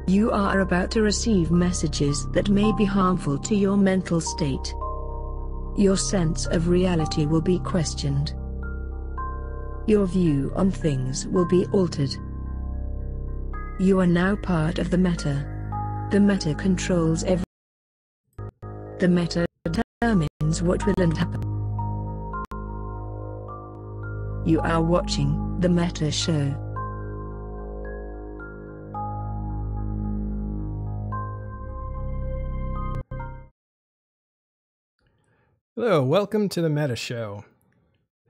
You are about to receive messages that may be harmful to your mental state. Your sense of reality will be questioned. Your view on things will be altered. You are now part of the Meta. The Meta controls everything. The Meta determines what will and happen. You are watching The Meta Show. Hello, welcome to the Meta Show.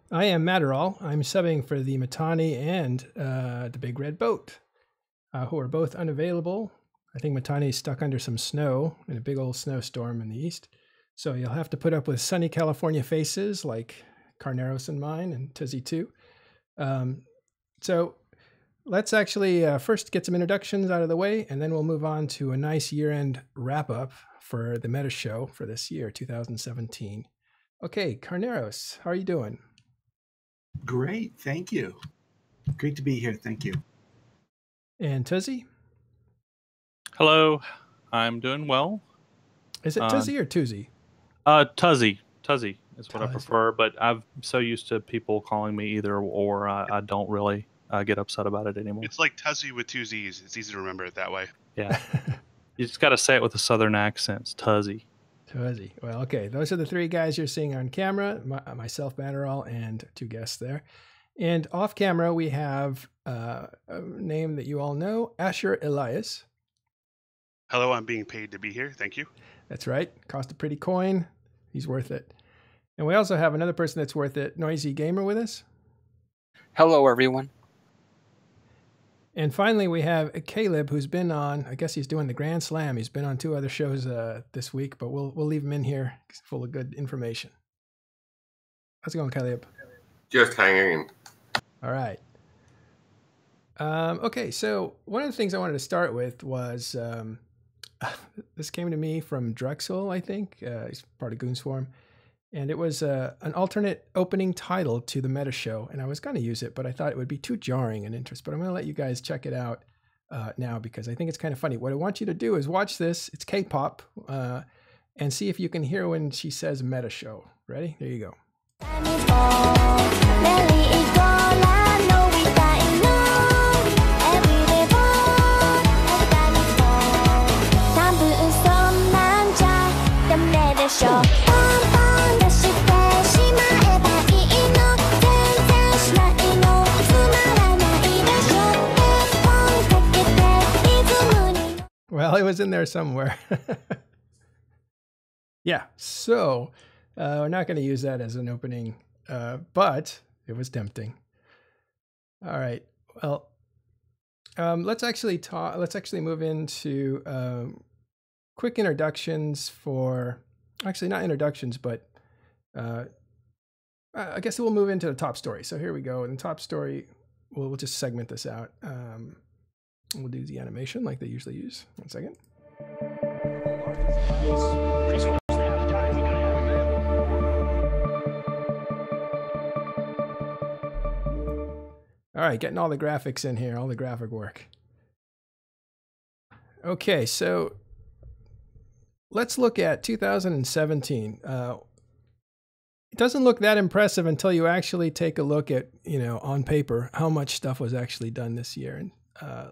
I am Matterall. I'm subbing for the Matani and the Big Red Boat, who are both unavailable. I think Matani is stuck under some snow in a big old snowstorm in the east. So you'll have to put up with sunny California faces like Carneros and mine and Tizzy too. So let's actually first get some introductions out of the way, and then we'll move on to a nice year-end wrap-up for the Meta Show for this year, 2017. Okay, Carneros, how are you doing? Great, thank you. Great to be here, thank you. And Tuzzy? Hello, I'm doing well. Is it Tuzzy or Tuzzy? Tuzzy. Tuzzy is what I Tuzzy. prefer, but I'm so used to people calling me either or, I don't really get upset about it anymore. It's like Tuzzy with two Z's. It's easy to remember it that way. Yeah. You just got to say it with a southern accent. It's Tuzzy. Tuzzy. Well, okay. Those are the three guys you're seeing on camera, myself, Matterall, and two guests there. And off camera, we have a name that you all know, Asher Elias. Hello, I'm being paid to be here. Thank you. That's right. Cost a pretty coin. He's worth it. And we also have another person that's worth it, Noisy Gamer, with us. Hello, everyone. And finally, we have Caleb, who's been on, I guess he's doing the Grand Slam. He's been on two other shows this week, but we'll leave him in here full of good information. How's it going, Caleb? Just hanging. All right. Okay, so one of the things I wanted to start with was, this came to me from Drexel, I think. He's part of Goons Forum. And it was an alternate opening title to the Meta Show. And I was going to use it, but I thought it would be too jarring an interest. But I'm going to let you guys check it out now because I think it's kind of funny. What I want you to do is watch this. It's K-pop. And see if you can hear when she says Meta Show. Ready? There you go. Well, it was in there somewhere. Yeah, so we're not going to use that as an opening, but it was tempting. All right, well, let's actually move into quick introductions for actually not introductions, but I guess we'll move into the top story. So here we go. In the top story, we'll just segment this out. We'll do the animation like they usually use. 1 second. All right, getting all the graphics in here, all the graphic work. Okay, so let's look at 2017. It doesn't look that impressive until you actually take a look at, on paper, how much stuff was actually done this year. And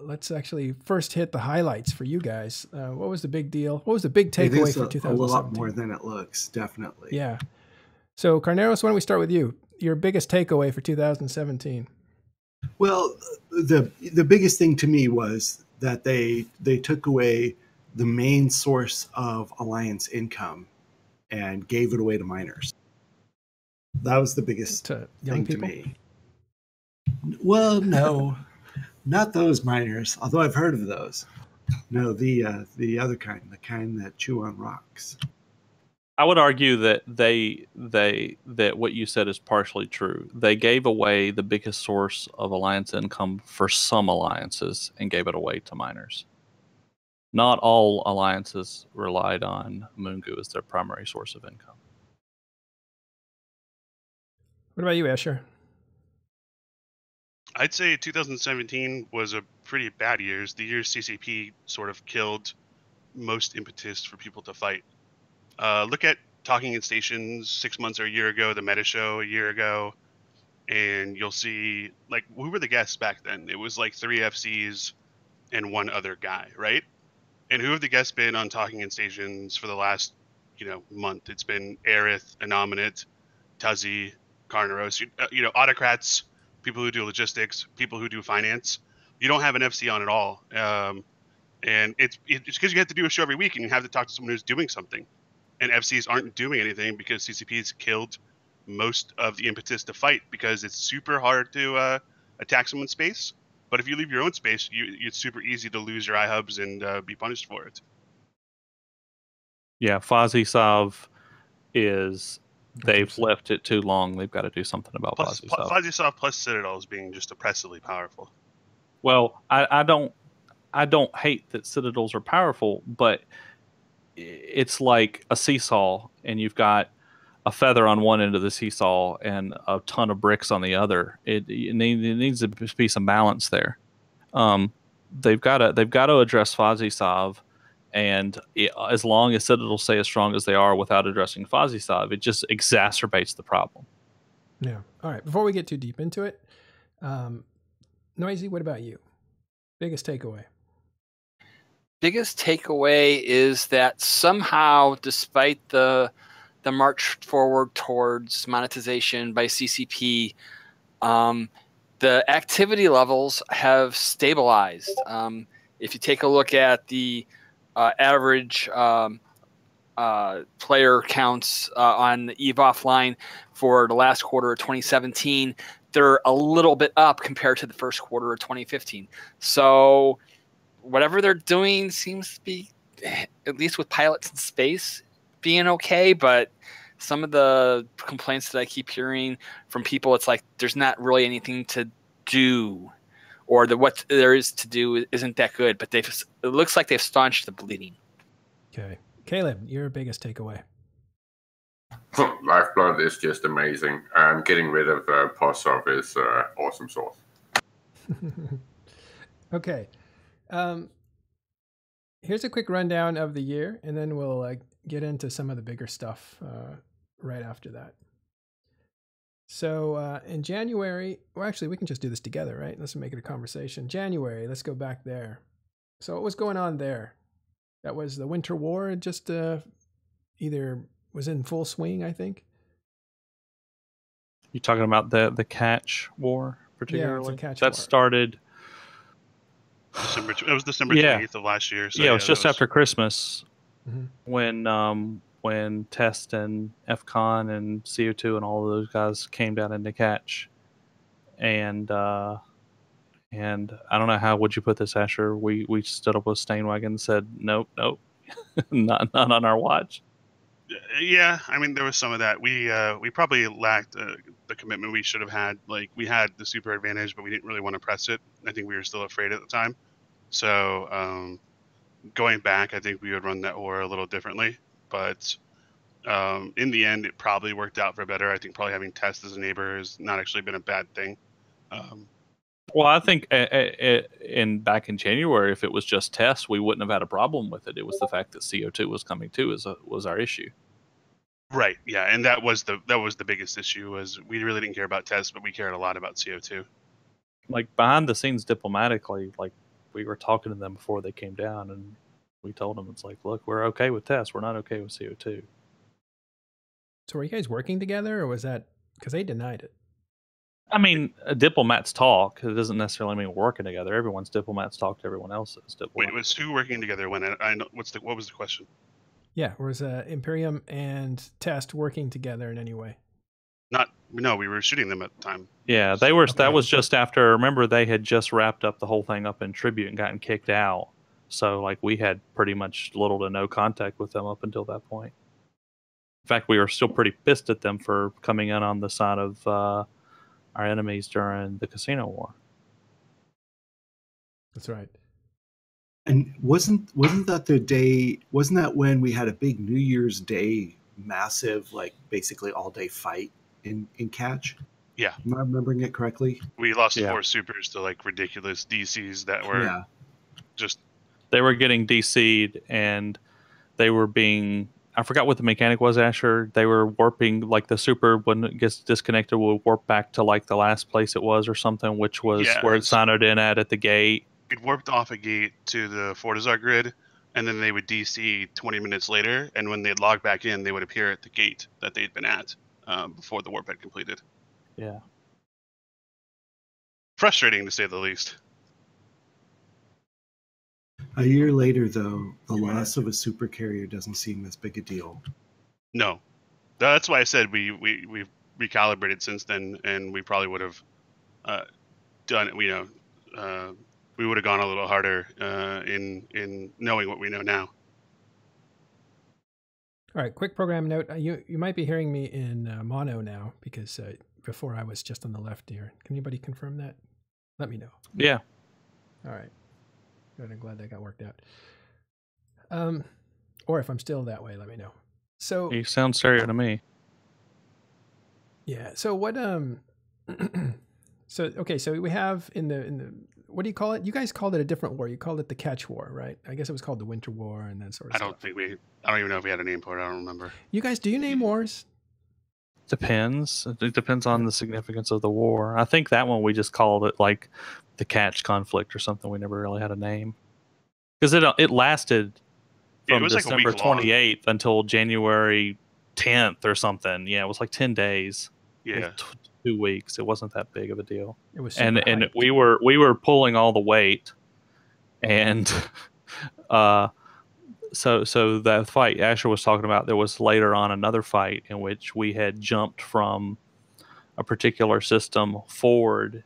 let's actually first hit the highlights for you guys. What was the big deal? What was the big takeaway for 2017? A lot more than it looks, definitely. Yeah. So, Carneros, why don't we start with you? Your biggest takeaway for 2017? Well, the biggest thing to me was that they took away the main source of Alliance income and gave it away to miners. That was the biggest thing to me. Well, no, not those miners, although I've heard of those. No, the other kind, the kind that chew on rocks. I would argue that that what you said is partially true. They gave away the biggest source of Alliance income for some alliances and gave it away to miners. Not all alliances relied on Moongoo as their primary source of income. What about you, Asher? I'd say 2017 was a pretty bad year. The year CCP sort of killed most impetus for people to fight. Look at Talking in Stations 6 months or a year ago, the Meta Show a year ago, and you'll see, like, who were the guests back then? It was like 3 FCs and one other guy, right? And who have the guests been on Talking in Stations for the last, month? It's been Aerith, Anominate, Tuzzy, Carneros, autocrats, people who do logistics, people who do finance. You don't have an FC on at all. And it's because you have to do a show every week and you have to talk to someone who's doing something. And FCs aren't doing anything because CCP's killed most of the impetus to fight because it's super hard to attack someone's space. But if you leave your own space, it's super easy to lose your iHubs and be punished for it. Yeah, FozzieSov is... They've left it too long. They've got to do something about FozzieSov. FozzieSov plus Citadel is being just oppressively powerful. Well, I don't hate that Citadels are powerful, but it's like a seesaw, and you've got a feather on one end of the seesaw and a ton of bricks on the other. It needs to be some balance there. They've got to address FozzieSov. And as long as Citadels stay as strong as they are without addressing FozzieSov, it just exacerbates the problem. Yeah. All right. Before we get too deep into it, Noisy, what about you? Biggest takeaway? Biggest takeaway is that somehow, despite the march forward towards monetization by CCP, the activity levels have stabilized. If you take a look at the average player counts on the EVE Offline for the last quarter of 2017, they're a little bit up compared to the first quarter of 2015. So whatever they're doing seems to be, at least with pilots in space, being okay. But some of the complaints that I keep hearing from people, it's like there's not really anything to do, or what there is to do isn't that good. But it looks like they've staunched the bleeding. Okay. Caleb, your biggest takeaway? Lifeblood is just amazing. Getting rid of POSOV is awesome sauce. Okay. Here's a quick rundown of the year, and then we'll get into some of the bigger stuff right after that. So in January, well, actually, we can just do this together, right? Let's make it a conversation. January, let's go back there. So what was going on there? That was the Winter War, just either was in full swing, I think. You talking about the Catch War, particularly? Yeah, it's a Catch War. That started... It was December 20th of last year. So yeah, it was just after Christmas when Test and FCon and CO2 and all of those guys came down into Catch. And I don't know, how would you put this, Asher? We stood up with Stainwagon and said, nope, not on our watch. Yeah, I mean, there was some of that. We probably lacked the commitment we should have had. Like, we had the super advantage, but we didn't really want to press it. I think we were still afraid at the time. So going back, I think we would run that war a little differently. But in the end, it probably worked out for better. I think probably having Test as a neighbor has not actually been a bad thing. Well, I think back in January, if it was just tests, we wouldn't have had a problem with it. It was the fact that CO2 was coming too was our issue. Right. Yeah, and that was the biggest issue. Was we really didn't care about tests, but we cared a lot about CO2. Like behind the scenes, diplomatically, like we were talking to them before they came down, and we told them it's like, look, we're okay with tests, we're not okay with CO2. So were you guys working together, or was that because they denied it? I mean, diplomats talk. It doesn't necessarily mean working together. Everyone's diplomats talk to everyone else's diplomats. Wait, was who working together when? I know what was the question? Yeah, was Imperium and Test working together in any way? No, we were shooting them at the time. Yeah, they were. Okay. That was just after. Remember, they had just wrapped up the whole thing up in Tribute and gotten kicked out. So, like, we had pretty much little to no contact with them up until that point. In fact, we were still pretty pissed at them for coming in on the side of our enemies during the Casino War. That's right. And wasn't that the day? Wasn't that when we had a big New Year's Day massive, like basically all day fight in Catch? Yeah. Am I remembering it correctly? We lost Yeah. 4 supers to like ridiculous DCs that were just. They were getting DC'd and they were being. I forgot what the mechanic was, Asher. They were warping, like the super, when it gets disconnected, will warp back to like the last place it was or something, which was where it signed in at the gate. It warped off a gate to the Fortizar grid, and then they would DC 20 minutes later, and when they'd log back in, they would appear at the gate that they'd been at before the warp had completed. Yeah. Frustrating, to say the least. A year later, though, the loss of a super carrier doesn't seem as big a deal. No. That's why I said we've recalibrated since then, and we probably would have done it, we would have gone a little harder in knowing what we know now. All right, quick program note. You might be hearing me in mono now because before I was just on the left here. Can anybody confirm that? Let me know. Yeah. All right. Good. I'm glad that got worked out. Or if I'm still that way, let me know. So You sound stereo to me. yeah. So what? So okay. So we have in the what do you call it? You guys called it a different war. You called it the Catch War, right? I guess it was called the Winter War and that sort of I stuff. don't even know if we had a name for it. I don't remember. You guys, do you name wars? Depends. It depends on the significance of the war. I think that one we just called it like the Catch conflict or something. We never really had a name because it lasted from December 28th until January 10th or something. Yeah, it was like 10 days. Yeah, 2 weeks. It wasn't that big of a deal. It was and we were pulling all the weight, and so that fight Asher was talking about, there was later on another fight in which we had jumped from a particular system forward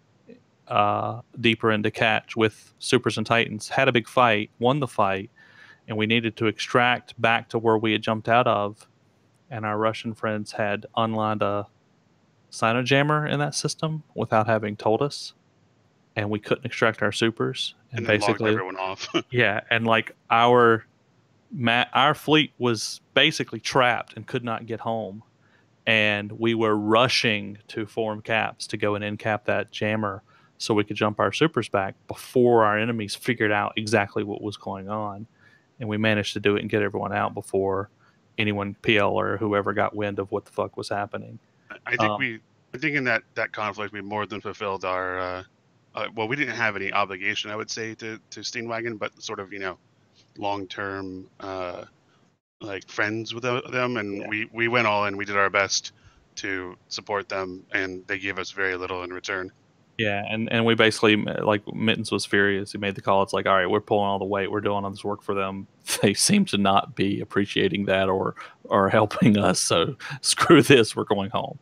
deeper into Catch with Supers and Titans, had a big fight, won the fight, and we needed to extract back to where we had jumped out of, and our Russian friends had unlined a Sinojammer in that system without having told us, and we couldn't extract our supers, and basically logged everyone off. Yeah, and like our fleet was basically trapped and could not get home, and we were rushing to form caps to go and end cap that jammer so we could jump our supers back before our enemies figured out exactly what was going on, and we managed to do it and get everyone out before anyone, PL or whoever, got wind of what the fuck was happening. I think in that conflict we more than fulfilled our well, we didn't have any obligation, I would say, to Steenwagen, but sort of long-term like friends with them, and we went all in. We did our best to support them, and they gave us very little in return. Yeah, and we basically, like, Mittens was furious. He made the call. It's like, all right, we're pulling all the weight. We're doing all this work for them. They seem to not be appreciating that or helping us. So screw this. We're going home.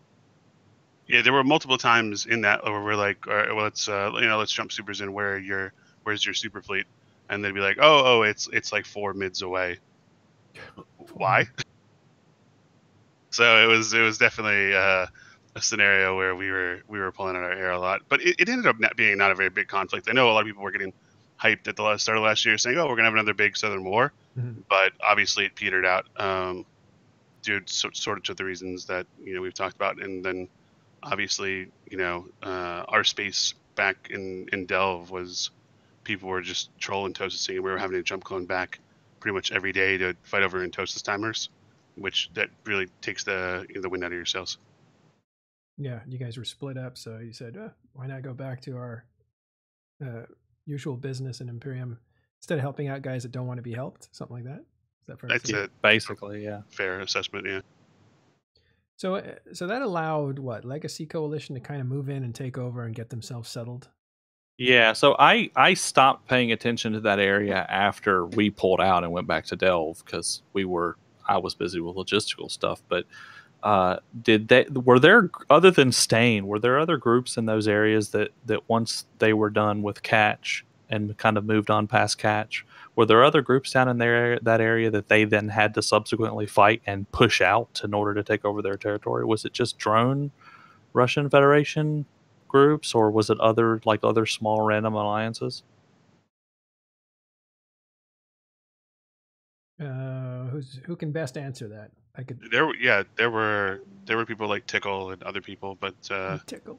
Yeah, there were multiple times in that where we're like, all right, well, let's jump supers in. Where's your super fleet? And they'd be like, oh, it's like 4 mids away. Why? So it was definitely a scenario where we were pulling out our hair a lot. But it ended up not being not a very big conflict. I know a lot of people were getting hyped at the start of last year, saying, "Oh, we're gonna have another big Southern war," but obviously it petered out due sort of to the reasons that we've talked about, and then obviously our space back in Delve was people were just trolling Toasted, and we were having to jump clone back pretty much every day to fight over in Toasted timers, which that really takes the wind out of your sails. Yeah, you guys were split up, so you said, why not go back to our usual business in Imperium instead of helping out guys that don't want to be helped, something like that? Is that fair? That's it, basically, yeah. Fair assessment, yeah. So that allowed what, Legacy Coalition to kind of move in and take over and get themselves settled? Yeah, so I stopped paying attention to that area after we pulled out and went back to Delve because I was busy with logistical stuff. But were there, other than Stain, were there other groups in those areas that once they were done with Catch and kind of moved on past Catch, were there other groups down in that area that they then had to subsequently fight and push out in order to take over their territory? Was it just drone Russian Federation groups, or was it other small random alliances? Who can best answer that? There were people like Tickle and other people, but Tickle.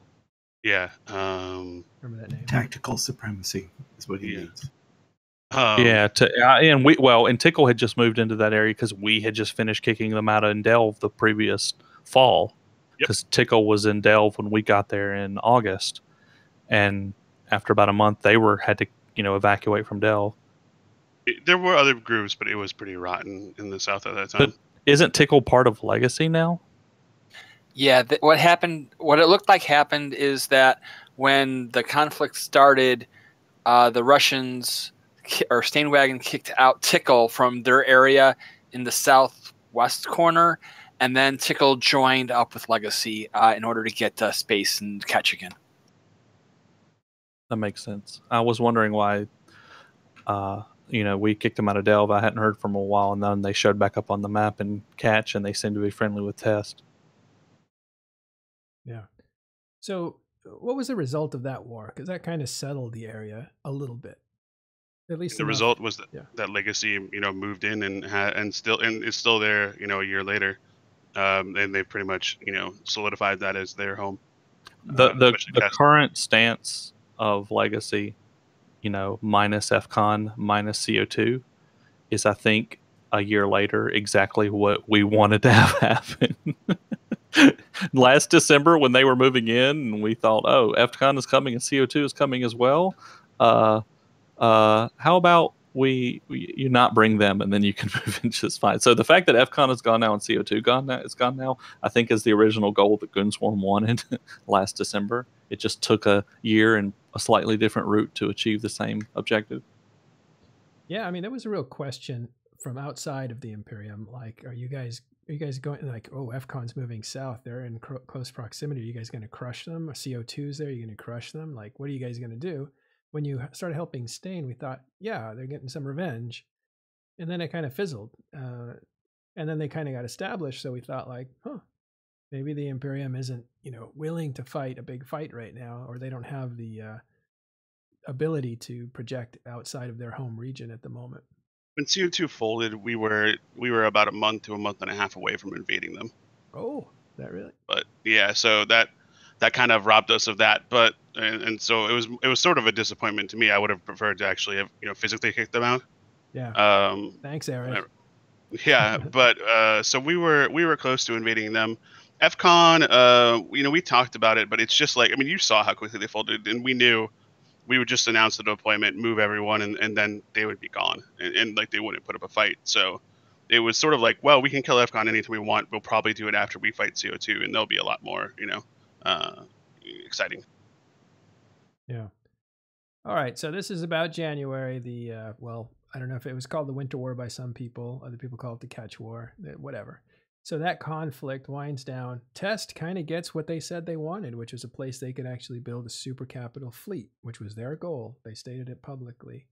Yeah. Remember that name? Tactical supremacy is what he means. And Tickle had just moved into that area because we had just finished kicking them out in Delve the previous fall. Because Tickle was in Delve when we got there in August, and after about a month, they had to evacuate from Delve. There were other groups, but it was pretty rotten in the south at that time. But isn't Tickle part of Legacy now? Yeah, what it looked like happened is that when the conflict started, the Russians or Stainwagon kicked out Tickle from their area in the southwest corner, and then Tickle joined up with Legacy in order to get space and Catch again. That makes sense. I was wondering why, we kicked them out of Delve. I hadn't heard from a while, and then they showed back up on the map and Catch, and they seemed to be friendly with Test. Yeah. So what was the result of that war? Because that kind of settled the area a little bit. At least the result was that Legacy, moved in and is still there, a year later, and they've pretty much, solidified that as their home. The current stance of Legacy, minus FCON, minus CO2, is I think a year later exactly what we wanted to have happen. Last December when they were moving in, and we thought, oh, FCON is coming and CO2 is coming as well. How about you not bring them, and then you can move in just fine. So the fact that FCON is gone now and CO2 is gone now, I think is the original goal that Goonswarm wanted last December. It just took a year and a slightly different route to achieve the same objective. Yeah, I mean, there was a real question from outside of the Imperium. Like, are you guys going, like, oh, FCON's moving south. They're in close proximity. Are you guys going to crush them? Or CO2's there? Are you going to crush them? Like, what are you guys going to do? When you started helping Stain, we thought, yeah, they're getting some revenge. And then it kind of fizzled. And then they kind of got established. So we thought, like, maybe the Imperium isn't, willing to fight a big fight right now, or they don't have the ability to project outside of their home region at the moment. When CO2 folded, we were about a month to a month and a half away from invading them. Oh, that really? But yeah, so that kind of robbed us of that. But and so it was sort of a disappointment to me. I would have preferred to actually have physically kicked them out. Yeah. Thanks, Eric. Yeah, but so we were close to invading them. FCON, we talked about it, but it's just like, I mean, you saw how quickly they folded, and we knew we would just announce the deployment, move everyone, and then they would be gone, and like they wouldn't put up a fight. So it was sort of like, well, we can kill FCON anytime we want. We'll probably do it after we fight CO2, and they'll be a lot more, exciting. Yeah. All right. So this is about January. I don't know if it was called the Winter War by some people. Other people call it the Catch War. Whatever. So that conflict winds down. Test kind of gets what they said they wanted, which was a place they could actually build a super capital fleet, which was their goal. They stated it publicly.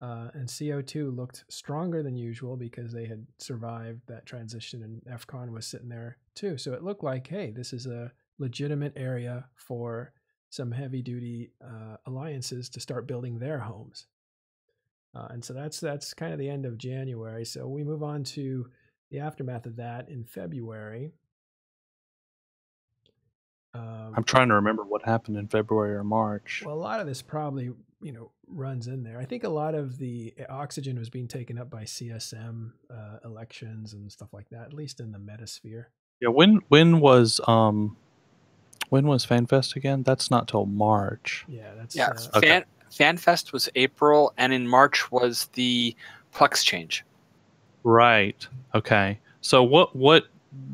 And CO2 looked stronger than usual because they had survived that transition, and FCON was sitting there too. So it looked like, hey, this is a legitimate area for some heavy duty alliances to start building their homes. And so that's kind of the end of January. So we move on to the aftermath of that in February. I'm trying to remember what happened in February or March. Well, a lot of this probably, runs in there. I think a lot of the oxygen was being taken up by CSM elections and stuff like that, at least in the metasphere. Yeah, when was FanFest again? That's not till March. Yeah, that's Okay. FanFest was April, and in March was the Plex change. Right. Okay. So what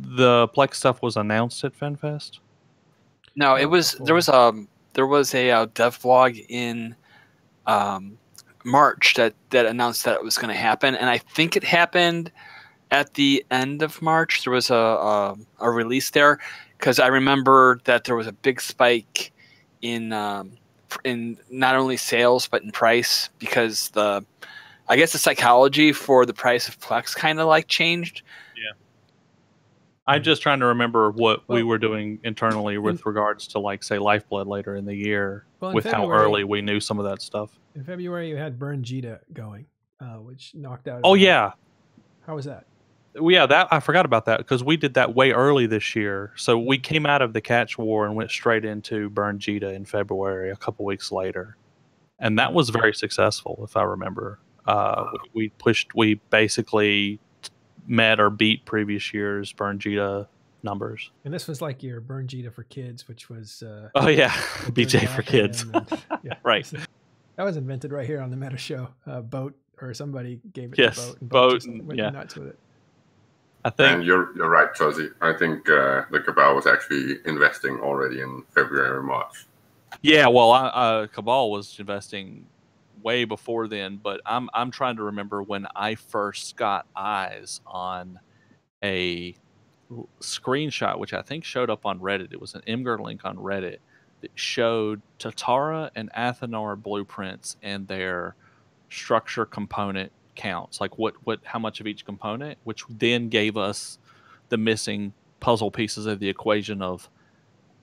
the Plex stuff was announced at FanFest? No, it was there was a dev vlog in March that announced that it was going to happen, and I think it happened at the end of March. There was a release there because I remember that there was a big spike in not only sales but in price because I guess the psychology for the price of Plex kind of like changed. Yeah. I'm just trying to remember what we were doing internally with regards to, like, say, Lifeblood later in the year, with how early we knew some of that stuff. In February, you had Burn Jita going, which knocked out. Oh, yeah. How was that? Yeah, that I forgot about that because we did that way early this year. So we came out of the Catch War and went straight into Burn Jita in February, a couple weeks later. And that was very successful, if I remember. We basically met or beat previous year's Burn Jita numbers. And this was like your Burn Jita for kids, which was oh yeah, BJ for kids. Yeah, right. That was invented right here on the Meta Show. Boat or somebody gave it yes, to Boat and went nuts with it. I think, and you're right, Chelsea. I think the Cabal was actually investing already in February or March. Yeah, well, Cabal was investing way before then, but I'm trying to remember when I first got eyes on a screenshot, which I think showed up on Reddit. It was an Imgur link on Reddit that showed Tatara and Athanor blueprints and their structure component counts, like how much of each component, which then gave us the missing puzzle pieces of the equation of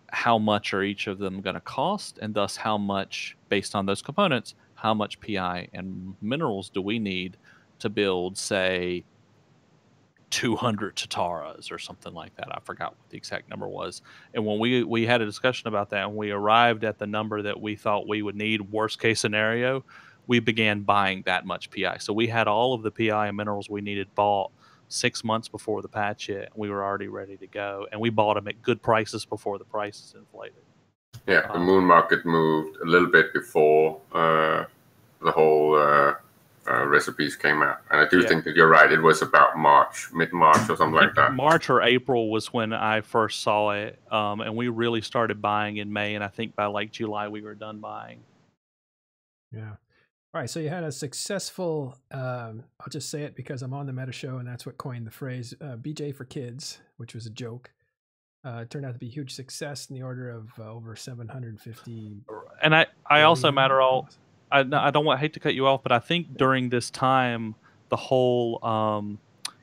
how much are each of them going to cost, and thus how much, based on those components, how much PI and minerals do we need to build, say, 200 Tataras or something like that. I forgot what the exact number was. And when we had a discussion about that and we arrived at the number that we thought we would need, worst case scenario, we began buying that much PI. So we had all of the PI and minerals we needed bought 6 months before the patch hit. We were already ready to go, and we bought them at good prices before the prices inflated. Yeah, the moon market moved a little bit before the whole recipes came out, and I do think that you're right. It was about mid-March or something like that. March or April was when I first saw it, and we really started buying in May, and I think by like July we were done buying. Yeah. All right, so you had a successful, I'll just say it because I'm on the Meta Show, and that's what coined the phrase BJ for kids, which was a joke. It turned out to be a huge success in the order of over 750. And I also, Matterall, I don't hate to cut you off, but I think during this time, the whole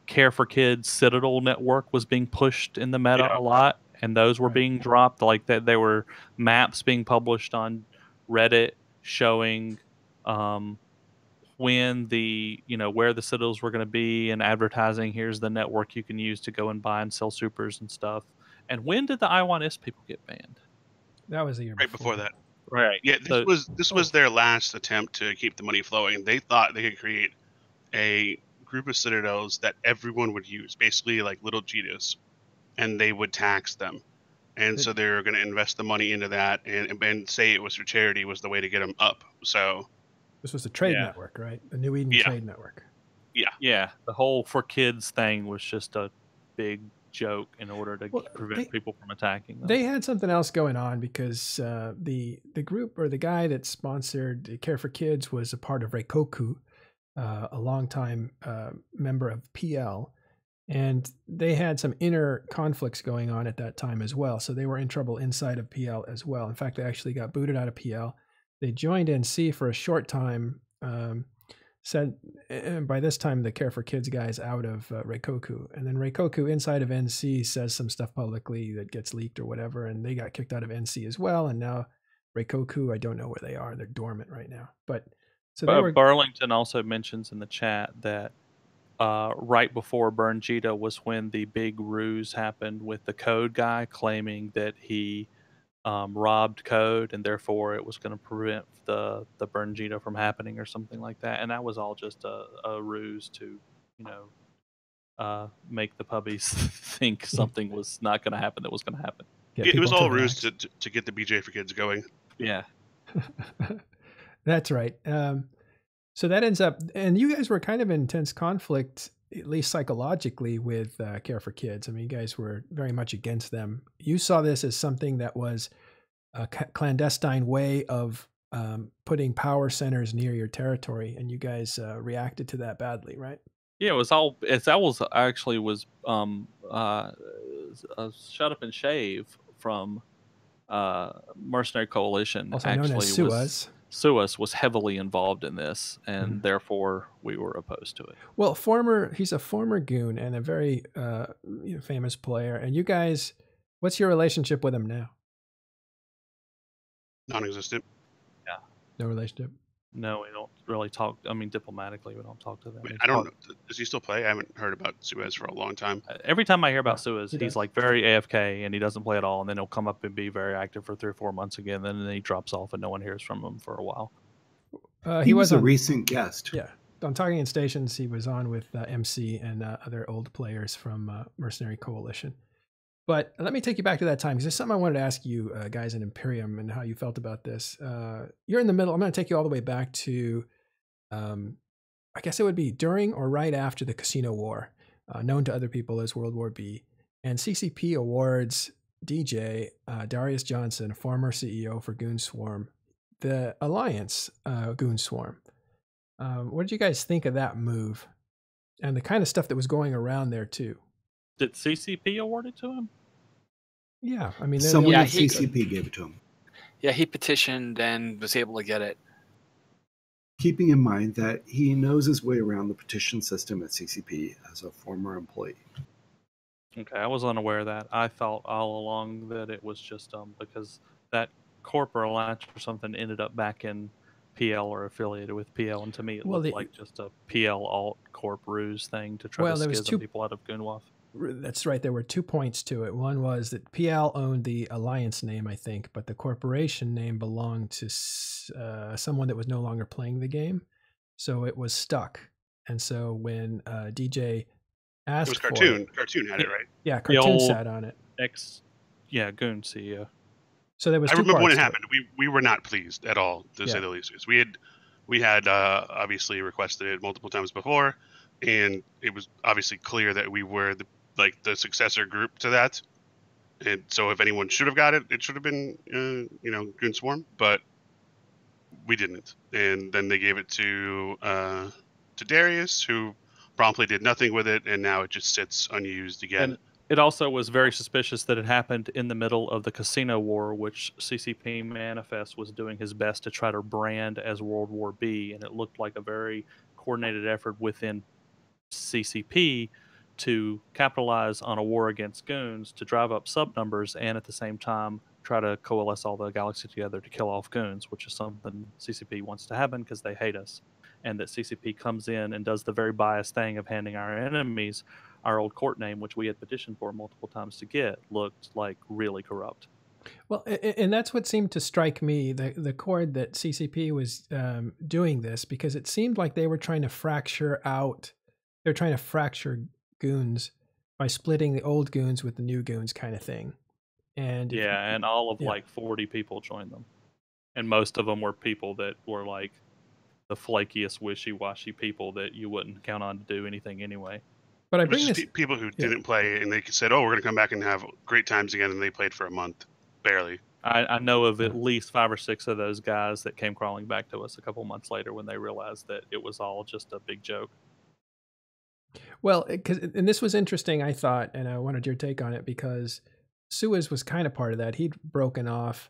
Care for Kids Citadel network was being pushed in the meta a lot, and those were being dropped. Like that, there were maps being published on Reddit showing when the where the citadels were going to be, and advertising, here's the network you can use to go and buy and sell supers and stuff. And when did the I1S people get banned? That was a year before that. Right. Yeah, this was their last attempt to keep the money flowing. They thought they could create a group of citadels that everyone would use, basically like little Jitas, and they would tax them. And so they were going to invest the money into that, and say it was for charity was the way to get them up. So this was a trade network, right? The New Eden trade network. Yeah. The whole for kids thing was just a big joke in order to prevent people from attacking them. They had something else going on because the group, or the guy that sponsored Care for Kids, was a part of Reikoku, a longtime member of PL, and they had some inner conflicts going on at that time as well. So they were in trouble inside of PL as well. In fact, they actually got booted out of PL. They joined NC for a short time, said, and by this time the Care for Kids guy is out of Reikoku, and then Reikoku inside of NC says some stuff publicly that gets leaked or whatever, and they got kicked out of NC as well, and now Reikoku, I don't know where they are. They're dormant right now. But so they were. Burlington also mentions in the chat that right before Burnjita was when the big ruse happened with the Code guy claiming that he robbed Code and therefore it was going to prevent the Burnjita from happening or something like that. And that was all just a ruse to, make the puppies think something was not going to happen that was going to happen. It was all ruse to get the BJ for Kids going. Yeah. That's right. So that ends up, and you guys were kind of in intense conflict, at least psychologically, with Care for Kids. I mean, you guys were very much against them. You saw this as something that was a clandestine way of putting power centers near your territory, and you guys reacted to that badly, right? Yeah, that was actually Shut Up and Shave from Mercenary Coalition. Also known as Suez. Suez was heavily involved in this, and therefore we were opposed to it. Well, he's a former goon and a very famous player. And you guys, what's your relationship with him now? Non-existent. Yeah. No relationship? No, we don't really talk. I mean, diplomatically, we don't talk to them. I don't know. Does he still play? I haven't heard about Suez for a long time. Every time I hear about Suez, he's like very AFK and he doesn't play at all. And then he'll come up and be very active for 3 or 4 months again. And then he drops off and no one hears from him for a while. He was a recent guest. Yeah. On Talking in Stations, he was on with MC and other old players from Mercenary Coalition. But let me take you back to that time, because there's something I wanted to ask you guys in Imperium and how you felt about this. You're in the middle. I'm going to take you all the way back to, I guess it would be during or right after the Casino War, known to other people as World War B. And CCP awards DJ Darius Johnson, former CEO for Goon Swarm, the Alliance Goon Swarm. What did you guys think of that move and the kind of stuff that was going around there too? Did CCP award it to him? Yeah, I mean, someone at CCP gave it to him. Yeah, he petitioned and was able to get it. Keeping in mind that he knows his way around the petition system at CCP as a former employee. Okay, I was unaware of that. I thought all along that it was just because that corporate alliance or something ended up back in PL or affiliated with PL, and to me it looked like just a PL alt corp ruse thing to try to schism people out of Gunwaf. That's right. There were 2 points to it. One was that PL owned the Alliance name, I think, but the corporation name belonged to someone that was no longer playing the game. So it was stuck. And so when DJ asked for it... Cartoon had it, right? Yeah, Cartoon sat on it. Goon CEO. So there was I two remember when it parts happened. We were not pleased at all, to say the least. We had obviously requested it multiple times before, and it was obviously clear that we were the successor group to that. And so if anyone should have got it, it should have been Goon Swarm, but we didn't. And then they gave it to Darius, who promptly did nothing with it, and now it just sits unused again. And it also was very suspicious that it happened in the middle of the Casino War, which CCP Manifest was doing his best to try to brand as World War B, and it looked like a very coordinated effort within CCP to capitalize on a war against goons, to drive up sub numbers, and at the same time try to coalesce all the galaxy together to kill off goons, which is something CCP wants to happen because they hate us. And that CCP comes in and does the very biased thing of handing our enemies our old court name, which we had petitioned for multiple times to get, looked like really corrupt. Well, and that's what seemed to strike me, the chord that CCP was doing this, because it seemed like they were trying to fracture goons by splitting the old goons with the new goons kind of thing. And and all of like 40 people joined them. And most of them were people that were like the flakiest, wishy-washy people that you wouldn't count on to do anything anyway. But I bring this people who didn't play, and they said, "Oh, we're going to come back and have great times again," and they played for a month, barely. I know of at least 5 or 6 of those guys that came crawling back to us a couple months later when they realized that it was all just a big joke. Well, and this was interesting, I thought, and I wanted your take on it, because Suez was kind of part of that. He'd broken off,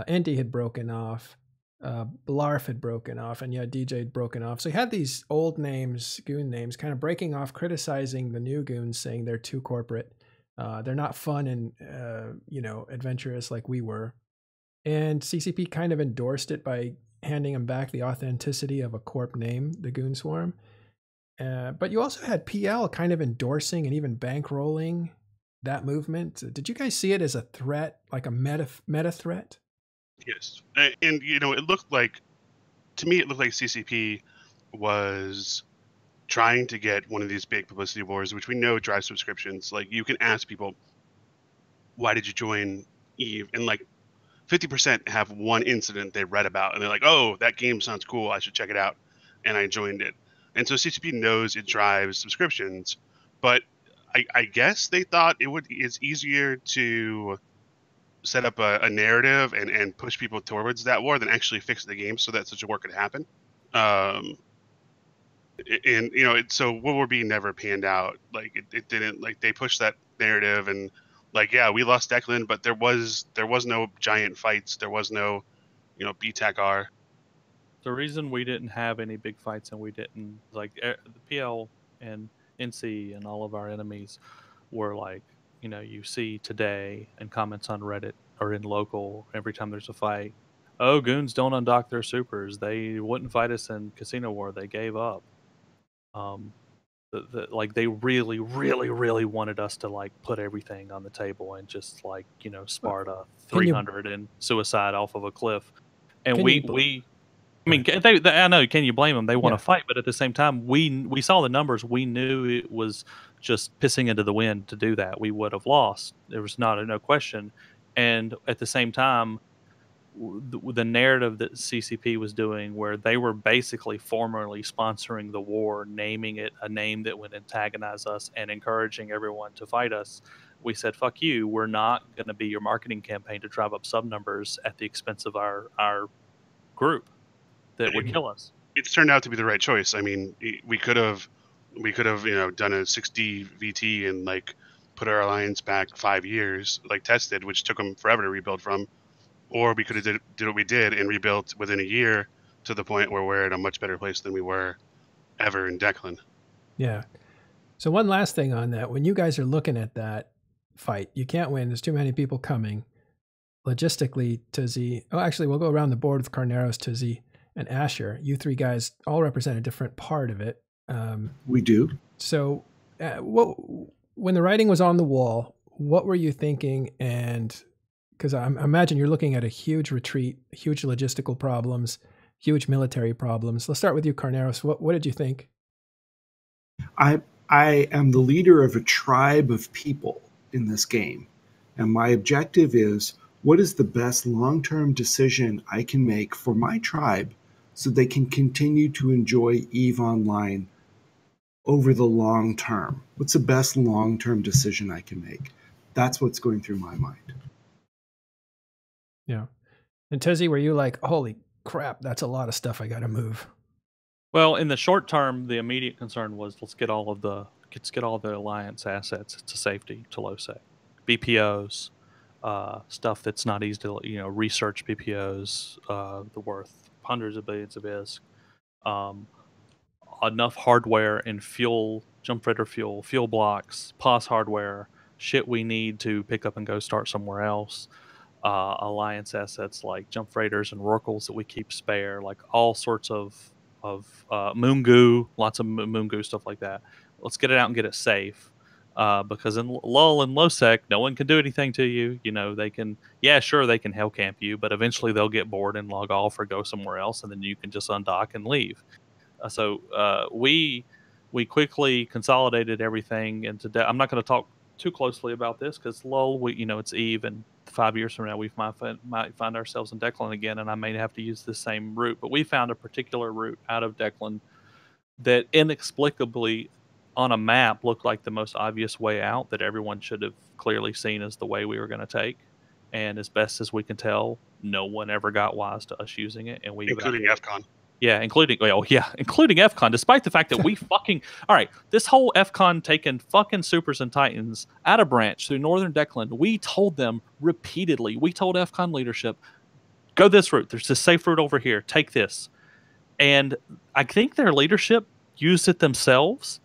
Endy had broken off, Blarf had broken off, and yeah, DJ had broken off. So you had these old names, goon names, kind of breaking off, criticizing the new goons, saying they're too corporate. They're not fun and adventurous like we were. And CCP kind of endorsed it by handing them back the authenticity of a corp name, the Goon Swarm. But you also had PL kind of endorsing and even bankrolling that movement. Did you guys see it as a threat, like a meta threat? Yes, and it looked like, to me, CCP was trying to get one of these big publicity wars, which we know drives subscriptions. Like, you can ask people, why did you join EVE? And like 50% have one incident they read about, and they're like, oh, that game sounds cool, I should check it out, and I joined it. And so CCP knows it drives subscriptions, but I guess they thought it's easier to set up a narrative and push people towards that war than actually fix the game so that such a war could happen. So World War B never panned out. Like it didn't. Like, they pushed that narrative, and like, yeah, we lost Declan, but there was no giant fights. There was no, BTAC-R. The reason we didn't have any big fights and we didn't, like, the PL and NC and all of our enemies were like, you see today and comments on Reddit or in local every time there's a fight. Oh, goons don't undock their supers. They wouldn't fight us in Casino War. They gave up. Like, they really, really, really wanted us to like put everything on the table and just like, Sparta 300 and suicide off of a cliff. And I mean, I know, can you blame them? They want to fight, but at the same time, we saw the numbers. We knew it was just pissing into the wind to do that. We would have lost. There was no question. And at the same time, the narrative that CCP was doing, where they were basically formally sponsoring the war, naming it a name that would antagonize us and encouraging everyone to fight us, we said, fuck you. We're not going to be your marketing campaign to drive up sub numbers at the expense of our group. That would kill us. It's turned out to be the right choice. I mean, we could have, done a 60 VT and like put our alliance back 5 years, like tested, which took them forever to rebuild from, or we could have did what we did and rebuilt within a year to the point where we're in a much better place than we were ever in Declan. Yeah. So one last thing on that: when you guys are looking at that fight, you can't win. There's too many people coming. Logistically, Tizzy. Oh, actually, we'll go around the board with Carneros, Tizzy, and Asher. You three guys all represent a different part of it. We do. So when the writing was on the wall, what were you thinking? And because I imagine you're looking at a huge retreat, huge logistical problems, huge military problems. Let's start with you, Carneros. What did you think? I am the leader of a tribe of people in this game. And my objective is, what is the best long-term decision I can make for my tribe so they can continue to enjoy EVE Online over the long term? What's the best long-term decision I can make? That's what's going through my mind. Yeah. And Tizzy, were you like, holy crap, that's a lot of stuff I got to move? Well, in the short term, the immediate concern was let's get all the alliance assets to safety, to low sec, BPOs, stuff that's not easy to research. BPOs, the worth hundreds of billions of ISK, enough hardware and fuel, jump freighter fuel blocks, POS hardware, shit we need to pick up and go start somewhere else. Alliance assets like jump freighters and Rorquals that we keep spare, like all sorts of Moongu, lots of Moongu stuff like that. Let's get it out and get it safe. Because in lull and low sec, no one can do anything to you. They can, they can hell camp you, but eventually they'll get bored and log off or go somewhere else, and then you can just undock and leave. So we quickly consolidated everything into. I'm not going to talk too closely about this because lull, it's EVE, and 5 years from now we might find ourselves in Declan again, and I may have to use the same route. But we found a particular route out of Declan that inexplicably, on a map, looked like the most obvious way out that everyone should have clearly seen as the way we were going to take. And as best as we can tell, no one ever got wise to us using it. And including FCON. Yeah, including FCON, despite the fact that we all right, this whole FCON taking fucking Supers and Titans out of branch through Northern Declan, we told them repeatedly, we told FCON leadership, go this route. There's this safe route over here. Take this. And I think their leadership used it themselves,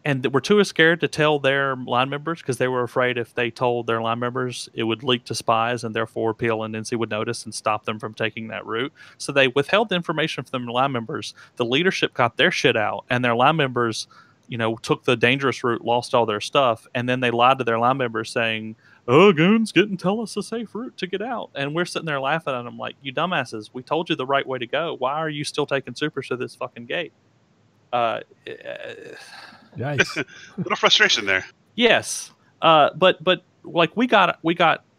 and were too scared to tell their line members because they were afraid if they told their line members, it would leak to spies, and therefore PL and NC would notice and stop them from taking that route. So they withheld the information from their line members. The leadership got their shit out, and their line members, took the dangerous route, lost all their stuff, and then they lied to their line members saying, "Oh, goons didn't tell us a safe route to get out." And we're sitting there laughing at them like, "You dumbasses, we told you the right way to go. Why are you still taking supers to this fucking gate?" Nice. A little frustration there. Yes, but like we got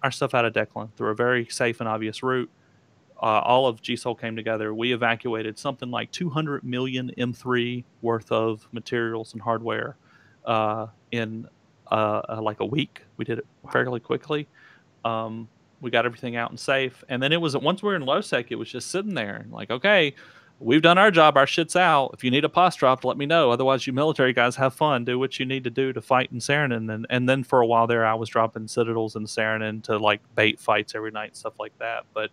our stuff out of Declan through a very safe and obvious route. All of GSOL came together. We evacuated something like 200 million M3 worth of materials and hardware in like a week. We did it fairly quickly. We got everything out and safe, and then it was once we were in LowSec, it was just sitting there and like, okay, we've done our job. Our shit's out. If you need a POS drop, let me know. Otherwise, you military guys have fun. Do what you need to do to fight in Saranen. And then for a while there, I was dropping Citadels in Saranen to like bait fights every night, stuff like that. But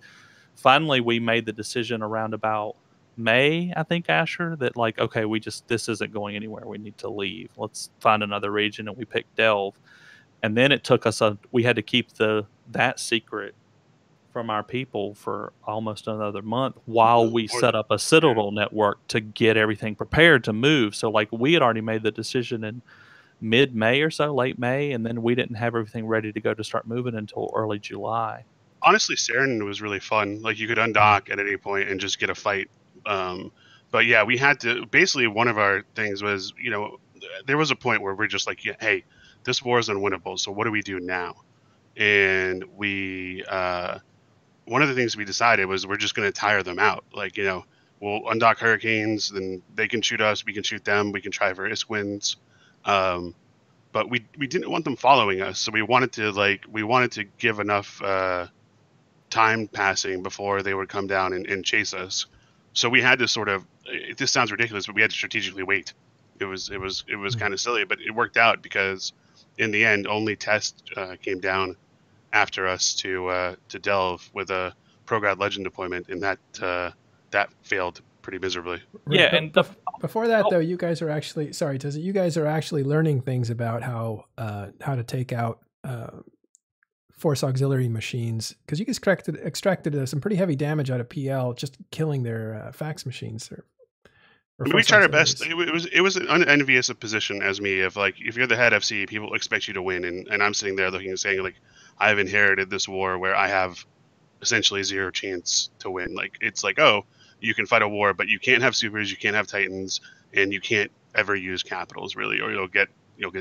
finally, we made the decision around about May, I think, Asher, that like, okay, this isn't going anywhere. We need to leave. Let's find another region. And we picked Delve. And then it took us we had to keep that secret from our people for almost another month while we set up a Citadel network to get everything prepared to move. So like we had already made the decision in mid-May or so, late May, and then we didn't have everything ready to go to start moving until early July. Honestly, Saranen was really fun. Like you could undock at any point and just get a fight. But yeah, we had to, basically one of our things was, there was a point where we're just like, hey, this war is unwinnable. So what do we do now? And one of the things we decided was we're just going to tire them out. Like, we'll undock Hurricanes, then they can shoot us, we can shoot them, we can try for Iskwins. But we didn't want them following us, so we wanted to give enough time passing before they would come down and chase us. So we had to sort of, this sounds ridiculous, but we had to strategically wait. It was kind of silly, but it worked out because in the end, only Test came down after us to Delve with a Prograd Legend deployment, and that failed pretty miserably. Yeah, and before that though, you guys are actually you guys are actually learning things about how to take out Force Auxiliary machines, because you guys extracted some pretty heavy damage out of PL just killing their fax machines. We tried our best. It was an unenvious position as me. If you're the head FC, people expect you to win, and I'm sitting there looking and saying like, I've inherited this war where I have essentially zero chance to win. Like it's like, oh, you can fight a war, but you can't have supers, you can't have titans, and you can't ever use capitals really, or you'll get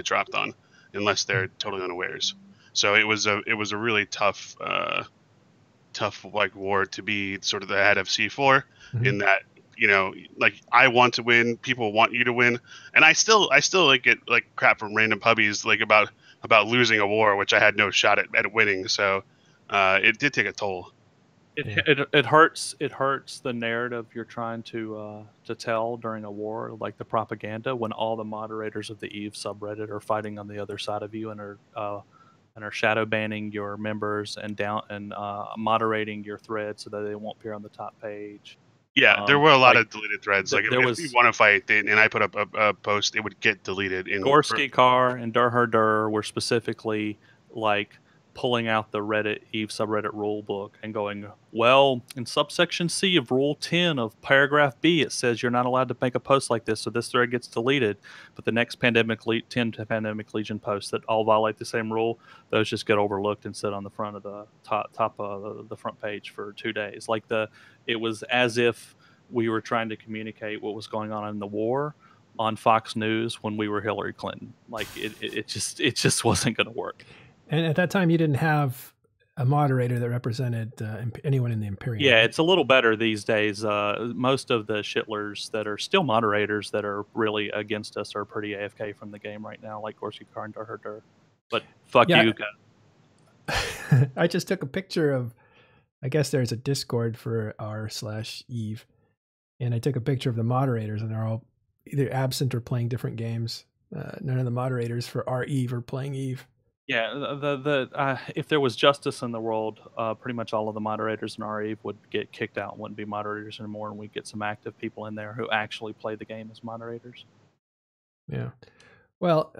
dropped on unless they're totally unawares. So it was a really tough like war to be sort of the head of C4 in that, like I want to win, people want you to win, and I still like get like crap from random puppies like about losing a war which I had no shot at winning. So it did take a toll. It hurts the narrative you're trying to tell during a war, like the propaganda, when all the moderators of the Eve subreddit are fighting on the other side of you and are shadow banning your members and moderating your thread so that they won't appear on the top page. Yeah, there were a lot of deleted threads. Like if you want to fight, and I put up a post, it would get deleted. Gorski Car and Durher were specifically like pulling out the Reddit Eve subreddit rule book and going, well, in subsection C of Rule 10 of paragraph B, it says you're not allowed to make a post like this, so this thread gets deleted. But the next 10 Pandemic Legion posts that all violate the same rule, those just get overlooked and sit on the front of the top of the front page for 2 days. Like it was as if we were trying to communicate what was going on in the war on Fox News when we were Hillary Clinton. Like it just wasn't going to work. And at that time, you didn't have a moderator that represented anyone in the Imperium. Yeah, it's a little better these days. Most of the shitlers that are still moderators that are really against us are pretty AFK from the game right now, like Gorski Car and Durher. But fuck you, guys. I just took a picture of, I guess there's a Discord for r/Eve, and I took a picture of the moderators, and they're all either absent or playing different games. None of the moderators for r/Eve are playing Eve. Yeah, if there was justice in the world, pretty much all of the moderators in RE would get kicked out and wouldn't be moderators anymore, and we'd get some active people in there who actually play the game as moderators. Yeah. Well,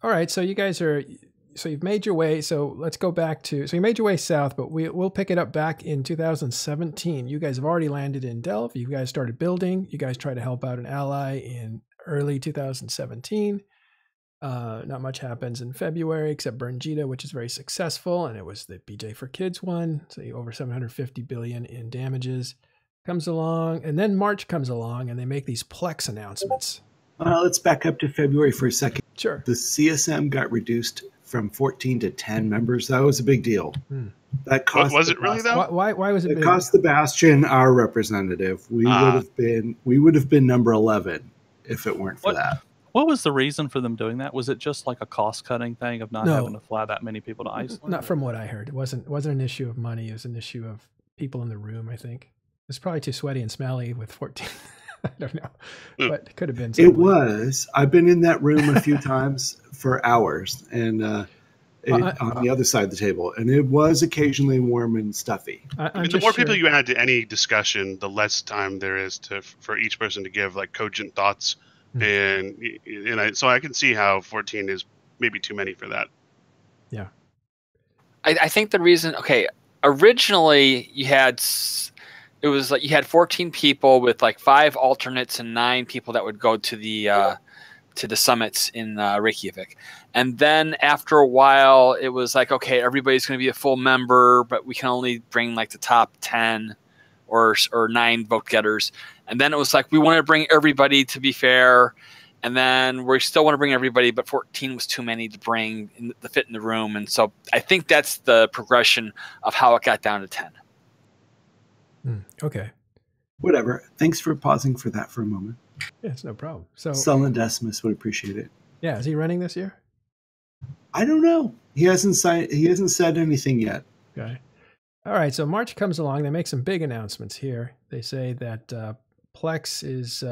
all right. So you guys you've made your way. So let's go back to, so you made your way south, but we'll pick it up back in 2017. You guys have already landed in Delve. You guys started building. You guys tried to help out an ally in early 2017. Not much happens in February except Bernjita, which is very successful, and it was the BJ for Kids one. So over 750 billion in damages comes along, and then March comes along, and they make these Plex announcements. Let's back up to February for a second. Sure. The CSM got reduced from 14 to 10 members. That was a big deal. That cost. Was it really though? Why was it? It cost the Bastion our representative. We would have been number 11 if it weren't for that. What was the reason for them doing that? Was it just like a cost-cutting thing of not having to fly that many people to Iceland? Not from what I heard. It wasn't an issue of money. It was an issue of people in the room, I think. It's probably too sweaty and smelly with 14. I don't know. But it could have been something. It was. I've been in that room a few times for hours and on the other side of the table. And it was occasionally warm and stuffy. The more people you add to any discussion, the less time there is for each person to give like cogent thoughts. So I can see how 14 is maybe too many for that. Yeah. I think the reason, originally you had 14 people with like 5 alternates and 9 people that would go to the summits in Reykjavik. And then after a while it was like, okay, everybody's going to be a full member, but we can only bring like the top 10 or 9 vote getters. And then it was like, we want to bring everybody to be fair. And then we still want to bring everybody, but 14 was too many to bring to fit in the room. And so I think that's the progression of how it got down to 10. Okay. Whatever. Thanks for pausing for that for a moment. Yeah, it's no problem. So Sullen Decimus would appreciate it. Yeah, is he running this year? I don't know. He hasn't said anything yet. Okay. All right. So March comes along. They make some big announcements here. They say that Plex is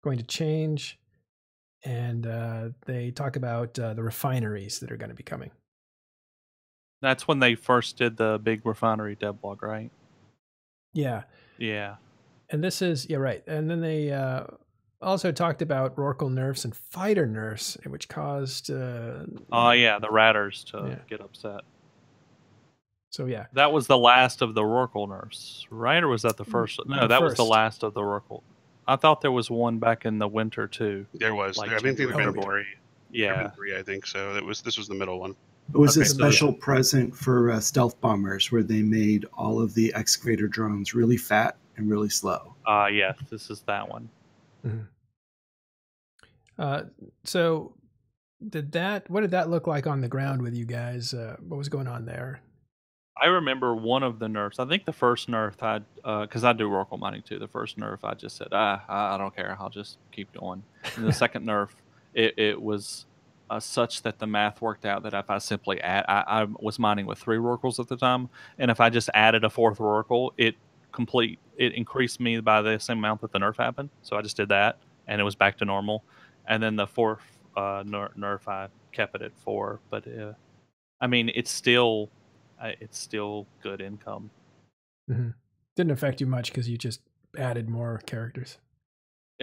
going to change, and they talk about the refineries that are going to be coming. That's when they first did the big refinery devlog, right? Yeah. Yeah. And this is, yeah, right. And then they also talked about Rorqual nerfs and fighter nerfs, which caused... the Ratters to get upset. So, yeah. That was the last of the Rorqual nerfs, right? Or was that the first? No, that was the last of the Rorqual. I thought there was one back in the winter, too. There was. Like I think there have been 3. Yeah. 3, I think so. This was the middle one. It was a special present for stealth bombers where they made all of the excavator drones really fat and really slow. Yes, this is that one. So what did that look like on the ground with you guys? What was going on there? I remember one of the nerfs. I think the first nerf because I do Rorqual mining too. The first nerf, I just said, I don't care. I'll just keep going. And the second nerf, it was such that the math worked out that if I simply I was mining with 3 Rorquals at the time, and if I just added a 4th Rorqual, it increased me by the same amount that the nerf happened. So I just did that, and it was back to normal. And then the 4th nerf, I kept it at 4. But I mean, it's still good income. Didn't affect you much because you just added more characters.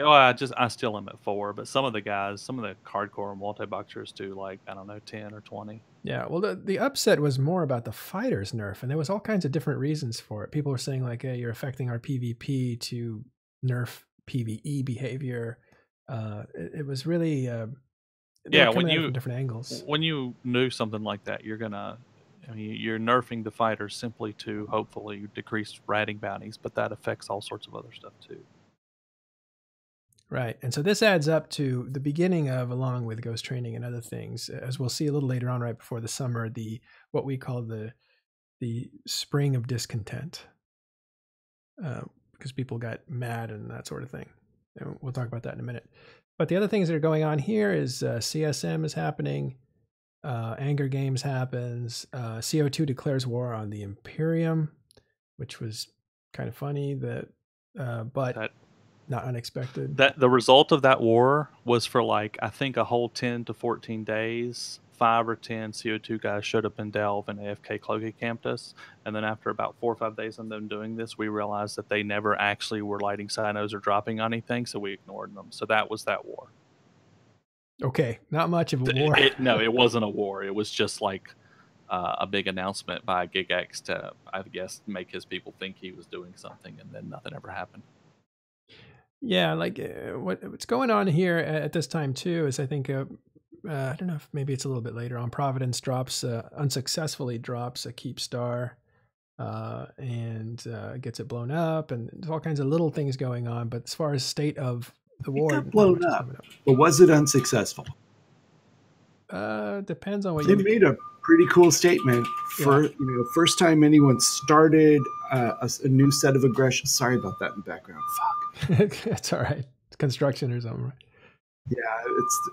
I still am at 4, but some of the hardcore multi-boxers do like, I don't know, 10 or 20. Yeah, well, the upset was more about the fighters nerf, and there was all kinds of different reasons for it. People were saying like, hey, you're affecting our PvP to nerf PvE behavior. It was really when you from different angles. When you knew something like that, you're nerfing the fighters simply to hopefully decrease ratting bounties, but that affects all sorts of other stuff too. Right. And so this adds up to the beginning of, along with Ghost Training and other things, as we'll see a little later on, right before the summer, what we call the spring of discontent, because people got mad and that sort of thing. And we'll talk about that in a minute. But the other things that are going on here is CSM is happening. Anger Games happens. CO2 declares war on the Imperium, which was kind of funny, but not unexpected. That the result of that war was for like, I think, a whole 10 to 14 days, 5 or 10 CO2 guys showed up in Delve, and AFK Cloaky camped us. And then after about 4 or 5 days of them doing this, we realized that they never actually were lighting cynos or dropping on anything, so we ignored them. So that was that war. Okay, not much of a war. No, it wasn't a war. It was just like a big announcement by GigX to, I guess, make his people think he was doing something, and then nothing ever happened. Yeah, like what's going on here at this time too is I think I don't know if maybe it's a little bit later on. Providence unsuccessfully drops a keep star and gets it blown up, and there's all kinds of little things going on. But as far as state of the war, got blown up. But was it unsuccessful? Depends on what they made a pretty cool statement for first time anyone started a new set of aggression. Sorry about that in the background. Fuck. That's all right. It's construction or something, right? Yeah,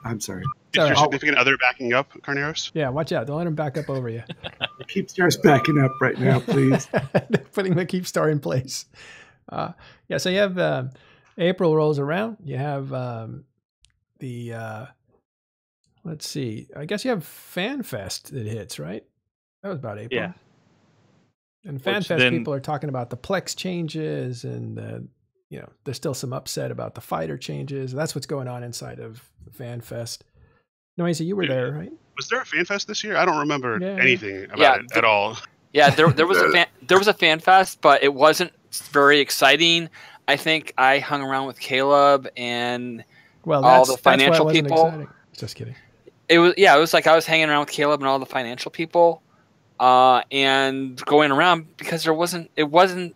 I'm sorry. Is your significant other backing up, Carneros? Yeah, watch out. Don't let him back up over you. Keep Star's backing up right now, please. Putting the keep star in place. Yeah, so you have April rolls around. You have let's see. I guess you have FanFest that hits, right? That was about April. Yeah. And FanFest people are talking about the Plex changes, and there's still some upset about the fighter changes. That's what's going on inside of FanFest. Noisy, you were there, right? Was there a FanFest this year? I don't remember anything about it at all. Yeah, there was a FanFest, but it wasn't very exciting. I think I hung around with Caleb and all the financial people. Exciting. Just kidding. It was like I was hanging around with Caleb and all the financial people, and going around because it wasn't exciting.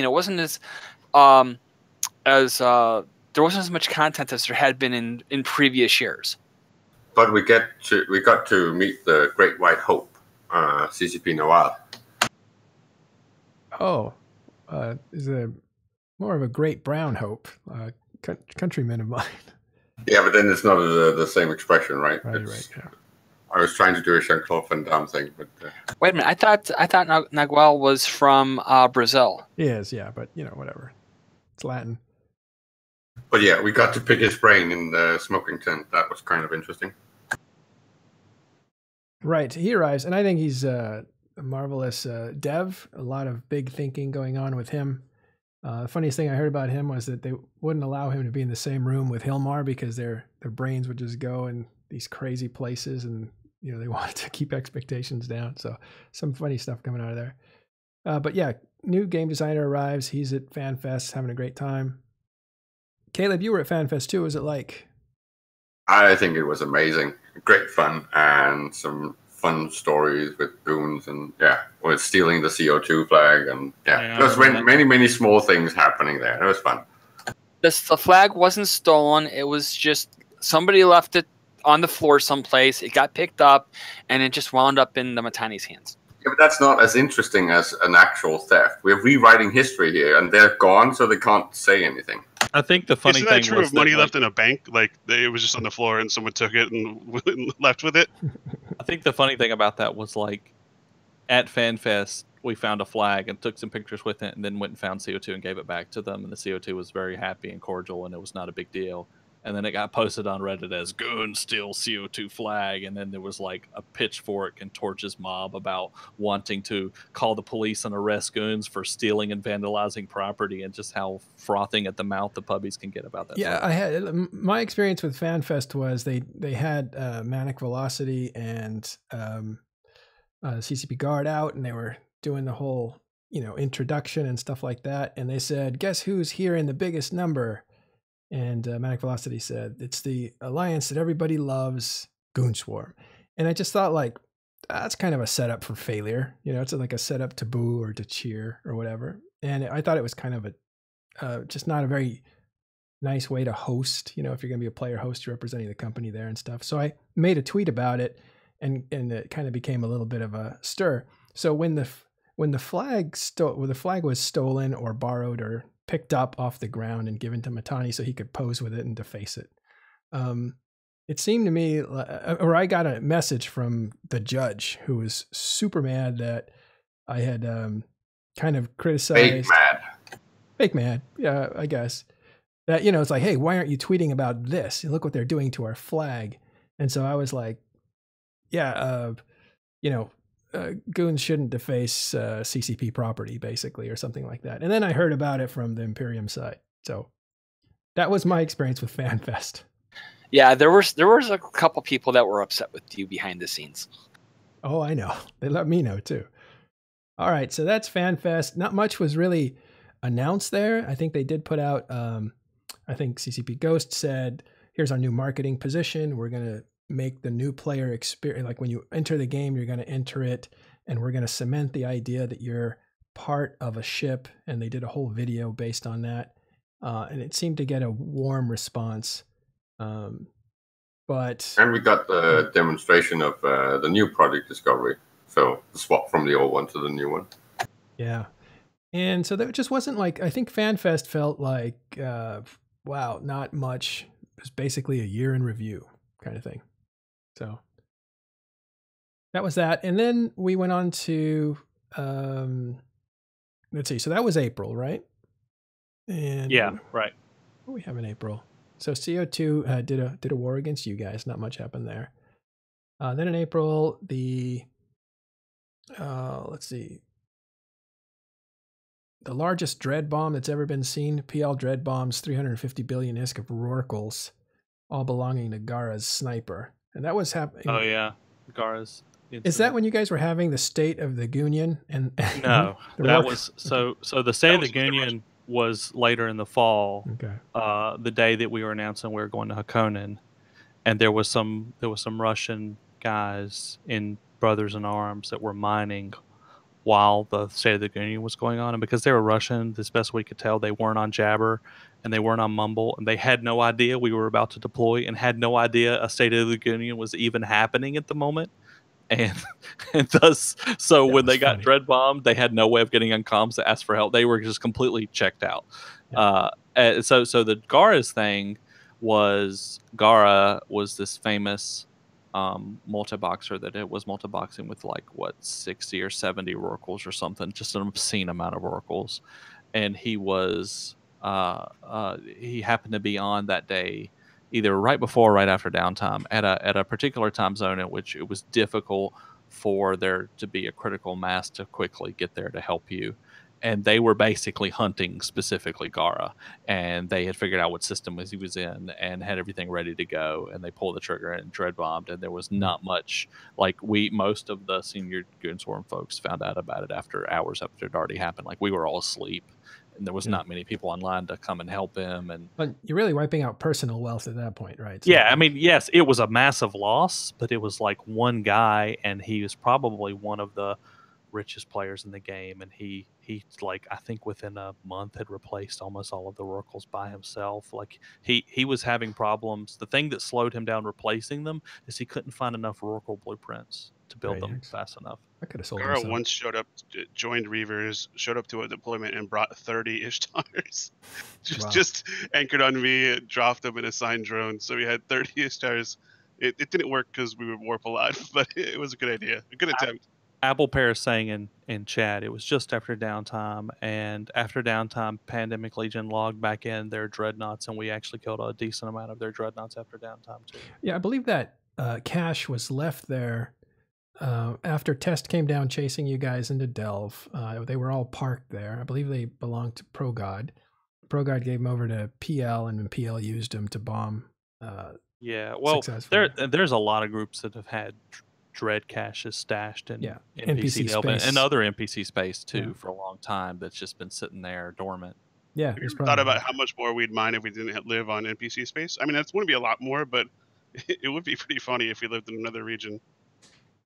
It wasn't there wasn't as much content as there had been in previous years. But we got to meet the Great White Hope, CCP Noir. Oh, is more of a Great Brown Hope, countryman of mine. Yeah, but then it's not the same expression, right? Right. Yeah. I was trying to do a Jean-Claude Van Damme thing, but wait a minute. I thought Naguel was from Brazil. He is, yeah, but whatever. It's Latin. But yeah, we got to pick his brain in the smoking tent. That was kind of interesting. Right, he arrives, and I think he's a marvelous dev. A lot of big thinking going on with him. The funniest thing I heard about him was that they wouldn't allow him to be in the same room with Hilmar because their brains would just go in these crazy places, and they wanted to keep expectations down. So some funny stuff coming out of there. But yeah, new game designer arrives. He's at FanFest having a great time. Caleb, you were at FanFest too. What was it like? I think it was amazing. Great fun and some fun stories with goons and with stealing the CO2 flag and there's many small things happening there. It was fun. The flag wasn't stolen. It was just somebody left it on the floor someplace. It got picked up and it just wound up in the Mittani's hands. Yeah, but that's not as interesting as an actual theft. We're rewriting history here, and they're gone, so they can't say anything. I think the funny thing was... Isn't that true of money left in a bank? Like, it was just on the floor and someone took it and left with it? I think the funny thing about that was, like, at FanFest, we found a flag and took some pictures with it and then went and found CO2 and gave it back to them. And the CO2 was very happy and cordial, and it was not a big deal. And then it got posted on Reddit as "Goon steal CO2 flag," and then there was like a pitchfork and torches mob about wanting to call the police and arrest goons for stealing and vandalizing property, and just how frothing at the mouth the pubbies can get about that. Yeah, I had my experience with FanFest was they had Manic Velocity and CCP Guard out, and they were doing the whole introduction and stuff like that, and they said, "Guess who's here in the biggest number?" And Manic Velocity said, "It's the alliance that everybody loves, Goon Swarm." And I just thought, like, that's kind of a setup for failure. It's like a setup to boo or to cheer or whatever. And I thought it was kind of just not a very nice way to host, if you're going to be a player host, you're representing the company there and stuff. So I made a tweet about it, and it kind of became a little bit of a stir. So when the flag was stolen or borrowed or picked up off the ground and given to Mittani so he could pose with it and deface it, it seemed to me, or I got a message from the judge who was super mad that I had kind of criticized. Fake mad, yeah, I guess. That, it's like, hey, why aren't you tweeting about this? Look what they're doing to our flag. And so I was like, yeah, goons shouldn't deface CCP property, basically, or something like that. And then I heard about it from the Imperium side. So that was my experience with FanFest. Yeah, there was a couple people that were upset with you behind the scenes. Oh, I know. They let me know too. All right, so that's FanFest. Not much was really announced there. I think they did put out, I think CCP Ghost said, here's our new marketing position. We're going to make the new player experience, like when you enter the game, you're going to enter it, and we're going to cement the idea that you're part of a ship. And they did a whole video based on that. And it seemed to get a warm response. And we got the demonstration of the new Project Discovery. So the swap from the old one to the new one. Yeah. And so there just wasn't like, I think FanFest felt like, wow, not much. It was basically a year in review kind of thing. So that was that. And then we went on to, let's see. So that was April, right? And yeah, right. What do we have in April? So CO2 did a war against you guys. Not much happened there. Then in April, let's see. The largest dread bomb that's ever been seen. PL dread bombs, 350 billion ISK of rorquals, all belonging to Gara's sniper. And that was happening. Oh yeah, Gara's. Is that when you guys were having the State of the Union? And no, that was so the State of the Union was later in the fall. Okay. The day that we were announcing we were going to Hakonin, and there was some Russian guys in Brothers in Arms that were mining while the State of the Union was going on, and because they were Russian, as best we could tell, they weren't on Jabber and they weren't on Mumble, and they had no idea we were about to deploy, and had no idea a State of the Union was even happening at the moment. And thus, so when they got dread bombed, they had no way of getting on comms to ask for help. They were just completely checked out. Yeah. So the Gara's thing was, Gara was this famous multi-boxer that it was multi-boxing with like 60 or 70 rorquals or something, just an obscene amount of rorquals. And he was he happened to be on that day either right before or right after downtime at a particular time zone in which it was difficult for there to be a critical mass to quickly get there to help you. And they were basically hunting specifically Gara, and they had figured out what system he was in and had everything ready to go. And they pulled the trigger and dread bombed. And there was not much, like most of the senior Goonswarm folks found out about it after hours after it already happened. Like we were all asleep, and there was not many people online to come and help him. But you're really wiping out personal wealth at that point, right? So, yeah, I mean, yes, it was a massive loss, but it was like one guy, and he was probably one of the richest players in the game, and he like, I think within a month had replaced almost all of the rorquals by himself. Like he was having problems. The thing that slowed him down replacing them is he couldn't find enough rorqual blueprints to build them fast enough. I could have sold Gara once showed up, joined Reavers, showed up to a deployment and brought 30 Ishtars. just anchored on me, dropped them in a signed drone. So we had 30 Ishtars. It didn't work because we were warp a lot, but it was a good idea, a good attempt. Apple Pear is saying in chat, it was just after downtime, and after downtime, Pandemic Legion logged back in their dreadnoughts, and we actually killed a decent amount of their dreadnoughts after downtime too. Yeah, I believe that cache was left there after Test came down chasing you guys into Delve. They were all parked there. I believe they belonged to ProGod. ProGod gave them over to PL, and then PL used them to bomb. Yeah, well, there's a lot of groups that have had dread caches stashed in NPC space and other NPC space too for a long time. That's just been sitting there dormant. Yeah, have you thought about how much more we'd mine if we didn't live on NPC space? I mean, that's wouldn't be a lot more, but it would be pretty funny if we lived in another region,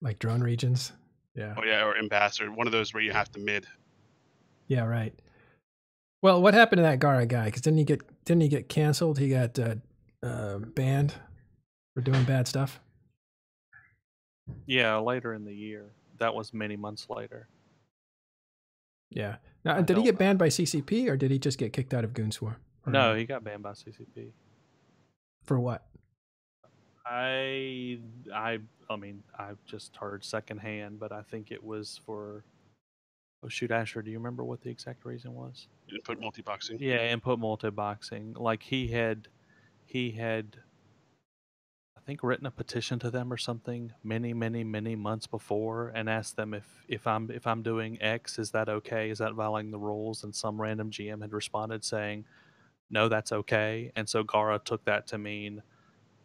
like drone regions. Yeah. Oh yeah, or Impasse, or one of those where you have to mid. Yeah, right. Well, what happened to that Gara guy? Because didn't he get canceled? He got banned for doing bad stuff. Yeah, later in the year. That was many months later. Yeah. Now, did he get banned by CCP, or did he just get kicked out of Goonswarm? No, he got banned by CCP. For what? I mean, I've just heard secondhand, but I think it was for... Oh, shoot, Asher, do you remember what the exact reason was? Input multi-boxing. Yeah, input multi-boxing. Like he had... I think, written a petition to them or something many months before and asked them if I'm doing X, is that okay? Is that violating the rules? And some random GM had responded saying, no, that's okay. And so Gara took that to mean,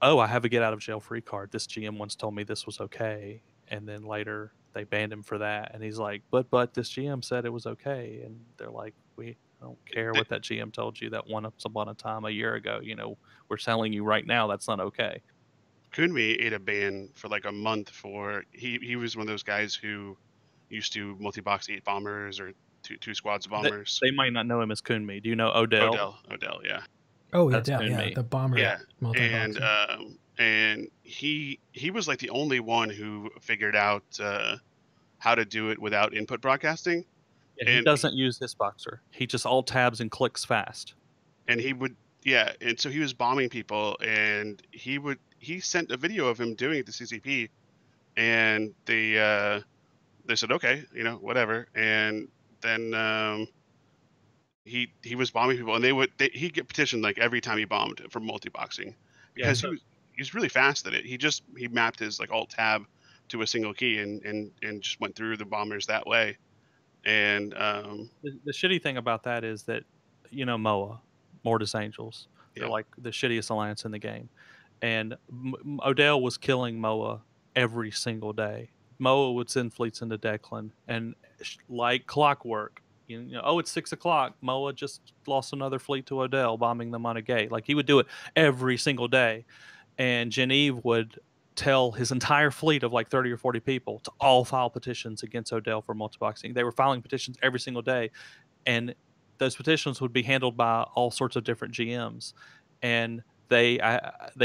oh, I have a get out of jail free card. This GM once told me this was okay. And then later they banned him for that. And he's like, but this GM said it was okay. And they're like, we don't care what that GM told you that once upon a time a year ago. You know, we're telling you right now that's not okay. Kunmi ate a ban for like a month for he was one of those guys who used to multi-box 8 bombers or two squads of bombers. They might not know him as Kunmi. Do you know Odell? Odell, yeah. Oh, Odell, yeah, the bomber. Yeah, multi-boxer. and he was like the only one who figured out how to do it without input broadcasting. Yeah, he doesn't use this boxer. He just alt tabs and clicks fast. And he would, yeah, and so he was bombing people, and he sent a video of him doing it to CCP, and they said, okay, you know, whatever. And then he was bombing people, and he'd get petitioned like every time he bombed for multi-boxing because he was really fast at it. He mapped his like alt tab to a single key and just went through the bombers that way. And the shitty thing about that is that, you know, MOA, Mortis Angels, they're like the shittiest alliance in the game. And Odell was killing MOA every single day. MOA would send fleets into Declan, and like clockwork, you know, oh, it's 6 o'clock. MOA just lost another fleet to Odell, bombing them on a gate. Like, he would do it every single day. And Genevieve would tell his entire fleet of like 30 or 40 people to all file petitions against Odell for multi-boxing. They were filing petitions every single day, and those petitions would be handled by all sorts of different GMs. And they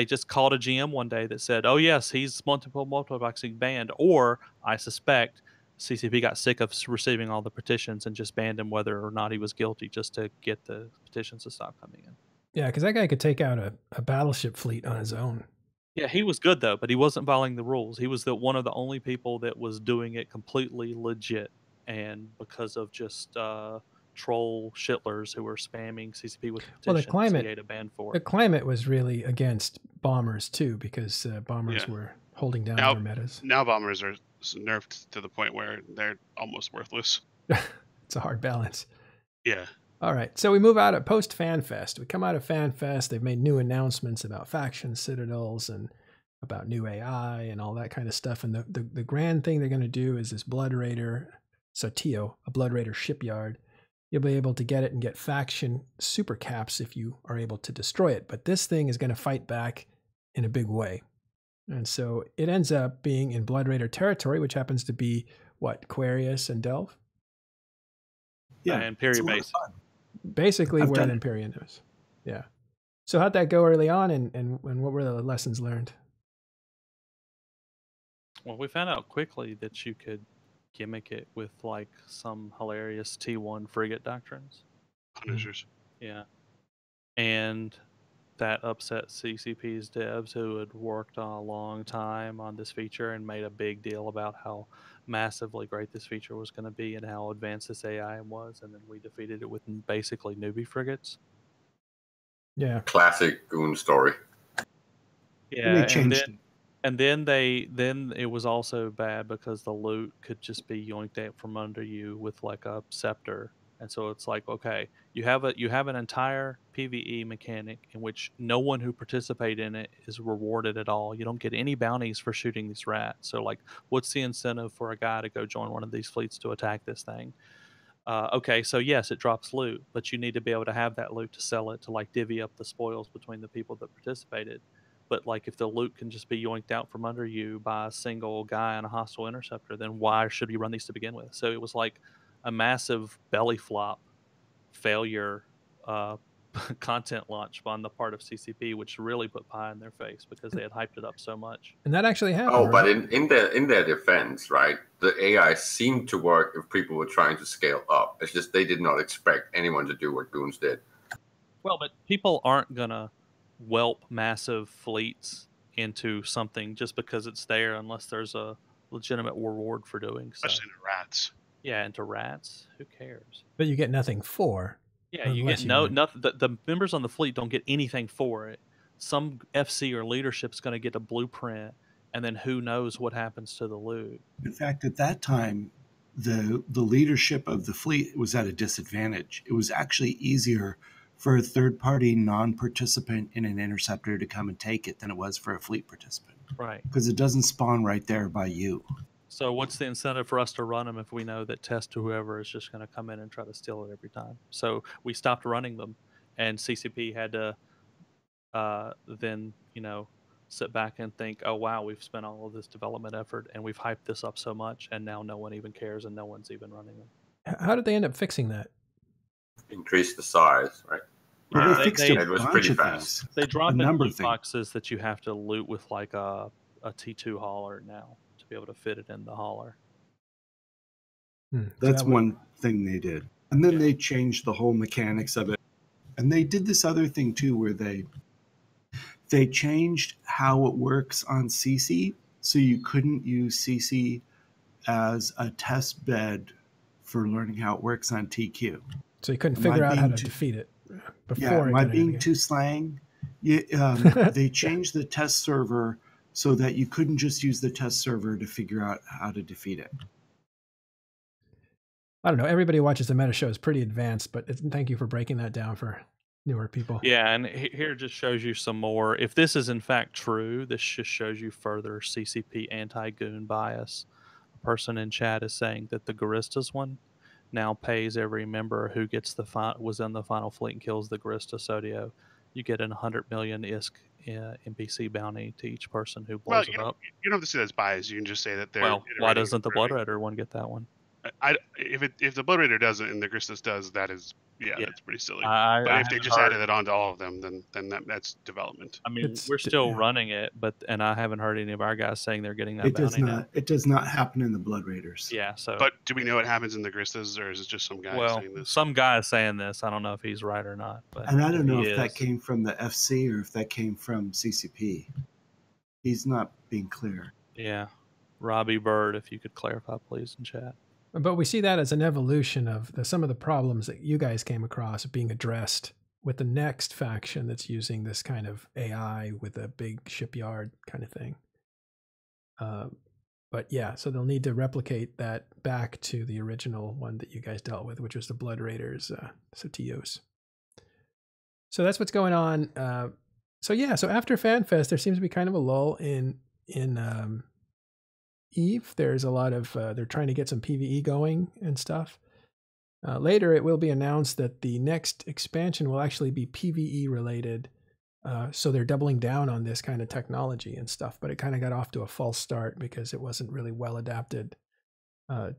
just called a GM one day that said, oh yes, he's multi-boxing banned, or I suspect CCP got sick of receiving all the petitions and just banned him whether or not he was guilty, just to get the petitions to stop coming in. Yeah, because that guy could take out a battleship fleet on his own. Yeah, he was good though, but he wasn't following the rules. He was one of the only people that was doing it completely legit, and because of just troll shitlers who were spamming CCP with petitions, he ate a ban for it. The climate was really against bombers too, because bombers were holding down their metas. Now bombers are nerfed to the point where they're almost worthless. It's a hard balance. Yeah. All right, so we move out at post FanFest. We come out of FanFest. They've made new announcements about faction citadels and about new AI and all that kind of stuff. And the grand thing they're going to do is this Blood Raider Sotillo, a Blood Raider shipyard. You'll be able to get it and get faction super caps if you are able to destroy it. But this thing is going to fight back in a big way. And so it ends up being in Blood Raider territory, which happens to be, what, Aquarius and Delve? Yeah, and Imperium base. Basically where the Imperium is. Yeah. So how'd that go early on, and what were the lessons learned? Well, we found out quickly that you could gimmick it with like some hilarious T1 frigate doctrines. Punishers. Yeah. And that upset CCP's devs who had worked a long time on this feature and made a big deal about how massively great this feature was going to be and how advanced this AI was, and then we defeated it with basically newbie frigates. Yeah. Classic Goon story. Yeah, and then it was also bad because the loot could just be yoinked out from under you with like a scepter. And so it's like, okay, you have an entire PvE mechanic in which no one who participated in it is rewarded at all. You don't get any bounties for shooting these rats. So like, what's the incentive for a guy to go join one of these fleets to attack this thing? Okay, so yes, it drops loot, but you need to be able to have that loot to sell it to like divvy up the spoils between the people that participated. But like, if the loot can just be yoinked out from under you by a single guy on a hostile interceptor, then why should you run these to begin with? So it was like a massive belly flop failure content launch on the part of CCP, which really put pie in their face because they had hyped it up so much. And that actually happened. Oh, but in their defense, right, the AI seemed to work if people were trying to scale up. It's just they did not expect anyone to do what Goons did. Well, but people aren't going to whelp massive fleets into something just because it's there unless there's a legitimate reward for doing so. Especially into rats. Yeah, into rats. Who cares? But you get nothing for. Yeah, you get nothing. The members on the fleet don't get anything for it. some FC or leadership's going to get a blueprint, and then who knows what happens to the loot. In fact, at that time, the leadership of the fleet was at a disadvantage. It was actually easier for a third-party non-participant in an interceptor to come and take it than it was for a fleet participant. Right. Because it doesn't spawn right there by you. So what's the incentive for us to run them if we know that Test or whoever is just going to come in and try to steal it every time? So we stopped running them, and CCP had to then, sit back and think, oh, wow, we've spent all of this development effort and we've hyped this up so much, and now no one even cares and no one's even running them. How did they end up fixing that? Increase the size, right? Well, they fixed it was pretty fast. They drop in number loot of things. boxes that you have to loot with like a T2 hauler now to be able to fit it in the hauler. That's one thing they did. And then they changed the whole mechanics of it. And they did this other thing too, where they changed how it works on CC, so you couldn't use CC as a test bed for learning how it works on TQ. So you couldn't figure out how to defeat it before. Yeah, am I being too slang? They changed the test server so that you couldn't just use the test server to figure out how to defeat it. I don't know. Everybody who watches the Meta Show is pretty advanced, but thank you for breaking that down for newer people. Yeah, and here just shows you some more. If this is in fact true, this just shows you further CCP anti-goon bias. A person in chat is saying that the Guristas one now pays every member who gets was in the final fleet and kills the Garista Sodio. You get an 100 million ISK NPC bounty to each person who blows it up. You don't have to say that's bias. You can just say that they're. Well, why doesn't the Blood Raider one get that one? If the Blood Raider does it and the Gristas does, that is that's pretty silly. But if they just added it onto all of them, then that's development. I mean, we're still running it, and I haven't heard any of our guys saying they're getting that bounty now. It does not happen in the Blood Raiders. Yeah. So. But do we know what happens in the Gristas, or is it just some guy saying this? Some guy is saying this. I don't know if he's right or not. But and I don't know if that came from the FC or if that came from CCP. He's not being clear. Yeah. Robbie Bird, if you could clarify, please, in chat. But we see that as an evolution of some of the problems that you guys came across being addressed with the next faction that's using this kind of AI with a big shipyard kind of thing. But yeah, so they'll need to replicate that back to the original one that you guys dealt with, which was the Blood Raiders, Sotios. So that's what's going on. So after FanFest, there seems to be kind of a lull in Eve. There's a lot of they're trying to get some PvE going and stuff. Later it will be announced that the next expansion will actually be PvE related, so they're doubling down on this kind of technology and stuff, but it kind of got off to a false start because it wasn't really well adapted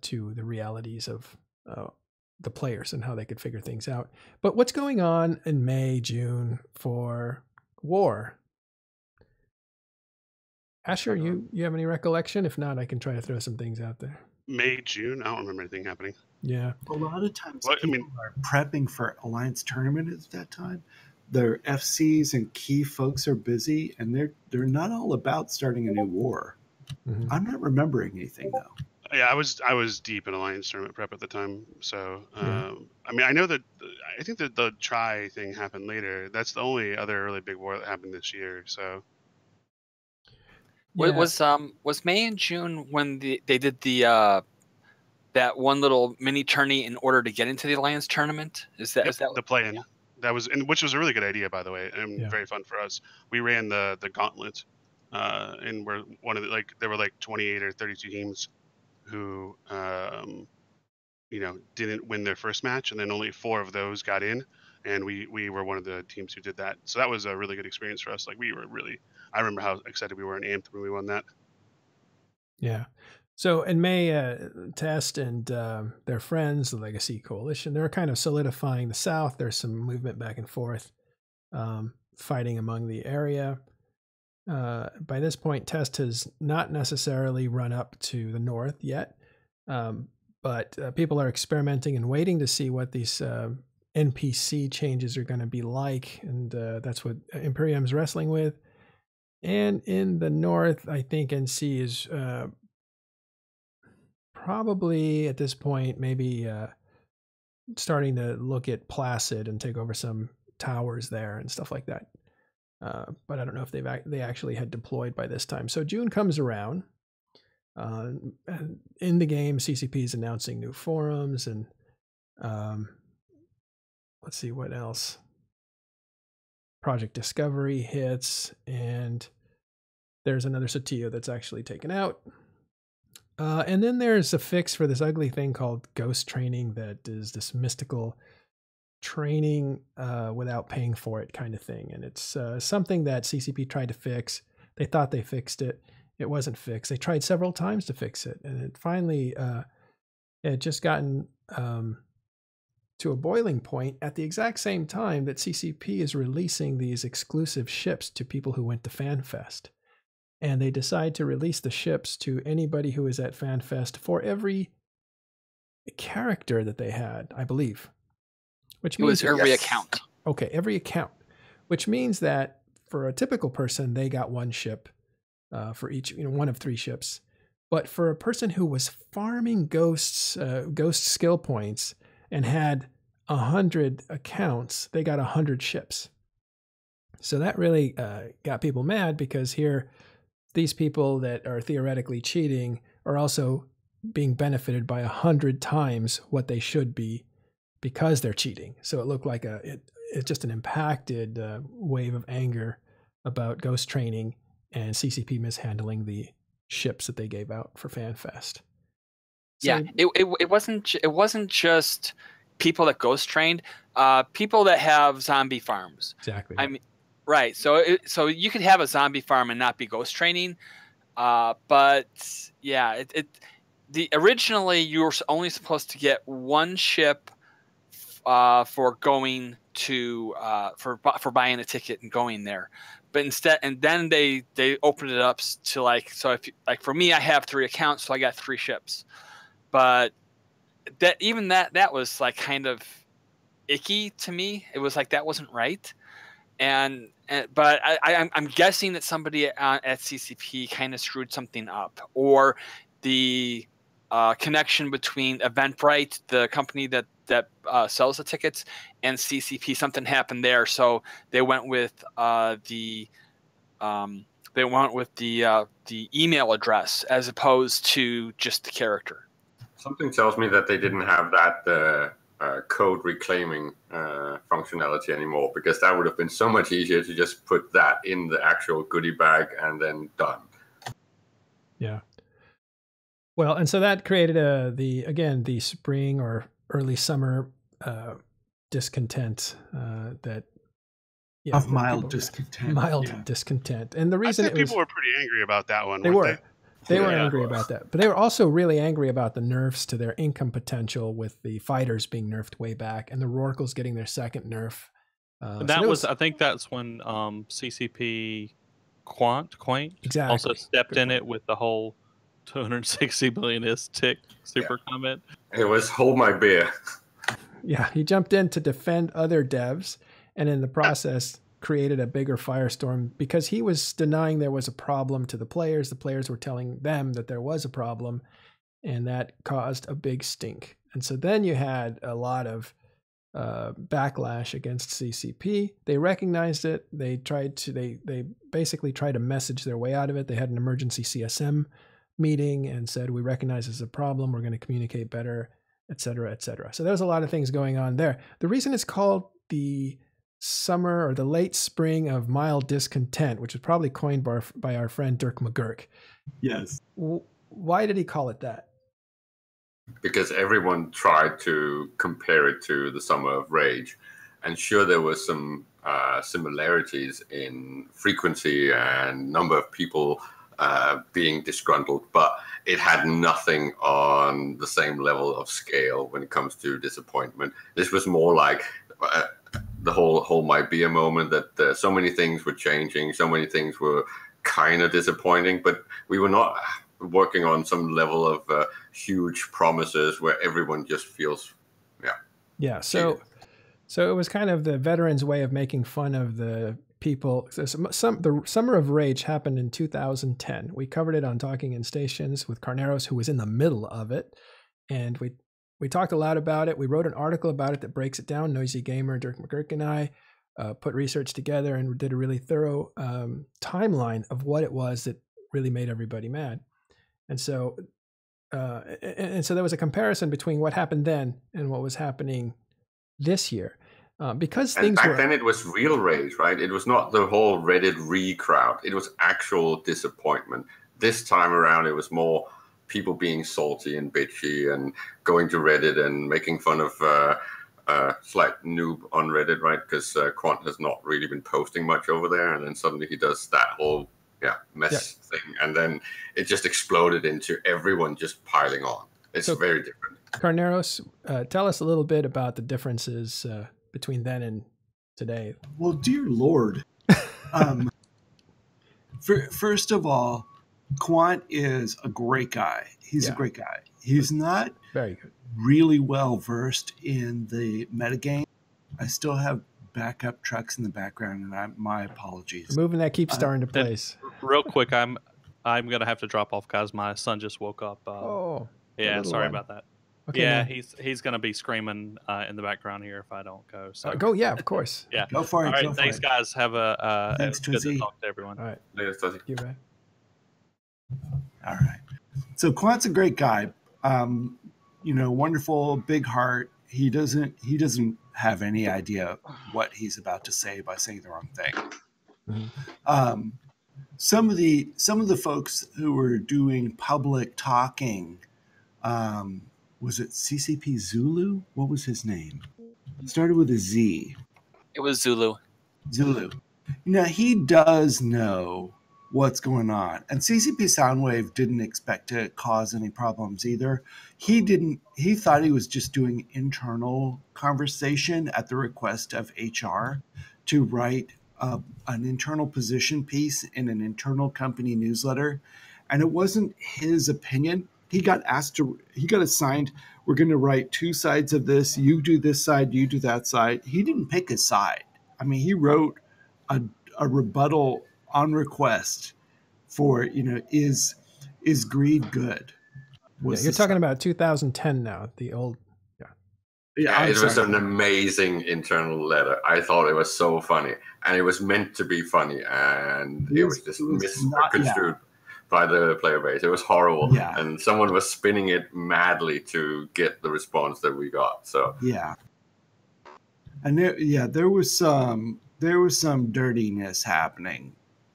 to the realities of the players and how they could figure things out. But what's going on in May, June for War? Asher, you have any recollection? If not, I can try to throw some things out there. May, June? I don't remember anything happening. Yeah. A lot of times people are prepping for Alliance tournament at that time. Their FCs and key folks are busy, and they're not all about starting a new war. Mm-hmm. I'm not remembering anything, though. Yeah, I was deep in Alliance tournament prep at the time. So, I mean, I know that I think that the Tri thing happened later. That's the only other really big war that happened this year. So. Yeah. Was May and June when they did the that one little mini tourney in order to get into the Alliance tournament? Is that the play-in? Yeah. That was, which was a really good idea, by the way, and very fun for us. We ran the gauntlet, and we're one of the there were 28 or 32 teams who didn't win their first match, and then only 4 of those got in, and we were one of the teams who did that. So that was a really good experience for us. I remember how excited we were and amped when we won that. Yeah. So in May, Test and their friends, the Legacy Coalition, they're kind of solidifying the South. There's some movement back and forth, fighting among the area. By this point, Test has not necessarily run up to the North yet, but people are experimenting and waiting to see what these NPC changes are going to be like, and that's what Imperium's wrestling with. And in the North, I think NC is probably at this point maybe starting to look at Placid and take over some towers there and stuff like that. but I don't know if they actually had deployed by this time. So June comes around. In the game, CCP is announcing new forums, and let's see what else. Project Discovery hits, and there's another Sotillo that's actually taken out. And then there's a fix for this ugly thing called Ghost Training that is this mystical training without paying for it kind of thing. And it's something that CCP tried to fix. They thought they fixed it. It wasn't fixed. They tried several times to fix it. And it finally it had just gotten to a boiling point at the exact same time that CCP is releasing these exclusive ships to people who went to FanFest. And they decide to release the ships to anybody who is at FanFest for every character that they had, I believe. Which means it was every account. Okay, every account. Which means that for a typical person, they got one ship for each, one of 3 ships. But for a person who was farming ghost skill points and had 100 accounts, they got 100 ships. So that really got people mad, because here, these people that are theoretically cheating are also being benefited by 100 times what they should be because they're cheating. So it looked like it's just an impacted wave of anger about Ghost Training and CCP mishandling the ships that they gave out for FanFest. So, yeah, it wasn't just people that Ghost Trained, people that have zombie farms. Exactly. I mean, right. So you could have a zombie farm and not be Ghost Training, but yeah, originally you were only supposed to get one ship for going to for buying a ticket and going there, but instead, and then they opened it up to if for me, I have 3 accounts, so I got 3 ships, but that was like kind of icky to me. It was like that wasn't right, but I'm guessing that somebody at CCP kind of screwed something up, or the connection between Eventbrite, the company that sells the tickets, and CCP, something happened there. So they went with the email address as opposed to just the character. Something tells me that they didn't have that code reclaiming functionality anymore, because that would have been so much easier to just put that in the actual goodie bag and then done. Yeah. Well, and so that created the spring or early summer discontent mild discontent. Discontent. And the reason people were pretty angry about that one. They were angry about that, but they were also really angry about the nerfs to their income potential, with the fighters being nerfed way back and the Rorquals getting their second nerf. I think that's when CCP Quaint exactly also stepped in it with the whole 260 million is tick super comment. It was hold my beer. Yeah, he jumped in to defend other devs, and in the process created a bigger firestorm because he was denying there was a problem to the players. The players were telling them that there was a problem, and that caused a big stink. And so then you had a lot of backlash against CCP. They recognized it. They basically tried to message their way out of it. They had an emergency CSM meeting and said, we recognize this is a problem. We're going to communicate better, et cetera, et cetera. So there's a lot of things going on there. The reason it's called the summer or the late spring of mild discontent, which was probably coined by our friend Dirk McGurk. Yes. Why did he call it that? Because everyone tried to compare it to the Summer of Rage. And sure, there was some similarities in frequency and number of people being disgruntled, but it had nothing on the same level of scale when it comes to disappointment. This was more like the whole my beer moment, that so many things were changing, so many things were kind of disappointing, but we were not working on some level of huge promises where everyone just feels so it was kind of the veterans' way of making fun of the people. The Summer of Rage happened in 2010. We covered it on Talking in Stations with Carneros, who was in the middle of it, and we talked a lot about it. We wrote an article about it that breaks it down. Noisy Gamer, Dirk McGurk, and I. put research together and did a really thorough timeline of what it was that really made everybody mad. And so there was a comparison between what happened then and what was happening this year. Because and back then it was real rage, right? It was not the whole Reddit crowd. It was actual disappointment. This time around, it was more people being salty and bitchy and going to Reddit and making fun of slight noob on Reddit, right? Because Quant has not really been posting much over there, and then suddenly he does that whole mess thing, and then it just exploded into everyone just piling on. It's so very different. Carneros, tell us a little bit about the differences between then and today. Well, dear Lord. First of all, Quant is a great guy. He's a great guy. He's not very good, really well versed in the metagame. I still have backup trucks in the background, and my apologies. Moving that Keepstar into place. Real quick, I'm gonna have to drop off because my son just woke up. Yeah, sorry about that. Okay, yeah, man. He's gonna be screaming in the background here if I don't go. So go, yeah, of course. Yeah, go for it. All right, thanks, guys. Have a thanks, good to talk to everyone. All right, later, Tuzzy. You bet. All right. So Quant's a great guy. Wonderful, big heart. He doesn't have any idea what he's about to say by saying the wrong thing. Mm-hmm. Some of the folks who were doing public talking, was it CCP Zulu? What was his name? It started with a Z. It was Zulu. Zulu. Now he does know what's going on, and CCP Soundwave didn't expect to cause any problems either. He thought he was just doing internal conversation at the request of HR to write an internal position piece in an internal company newsletter, and it wasn't his opinion. He got assigned, we're going to write 2 sides of this. You do this side, you do that side. He didn't pick his side. I mean, he wrote a rebuttal on request for, is greed good? You're talking about 2010 now, the old. Yeah, it was an amazing internal letter. I thought it was so funny, and it was meant to be funny, and it was just misconstrued by the player base. It was horrible, and someone was spinning it madly to get the response that we got. So and there was some dirtiness happening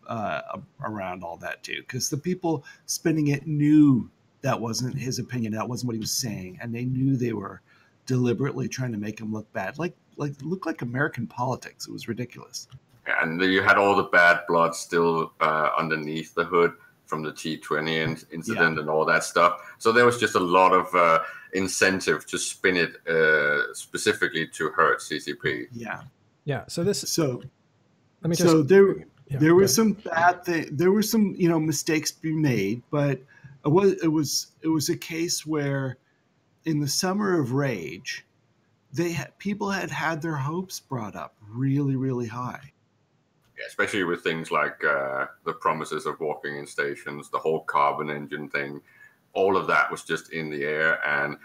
around all that too, because the people spinning it knew that wasn't his opinion, that wasn't what he was saying, and they knew they were deliberately trying to make him look bad, like American politics. It was ridiculous. And you had all the bad blood still underneath the hood from the T20 incident and all that stuff. So there was just a lot of incentive to spin it specifically to hurt CCP. Yeah. So there was some bad thing. There were some mistakes being made, but it was a case where in the summer of rage, people had their hopes brought up really, really high. Yeah, especially with things like the promises of walking in stations, the whole carbon engine thing. All of that was just in the air, and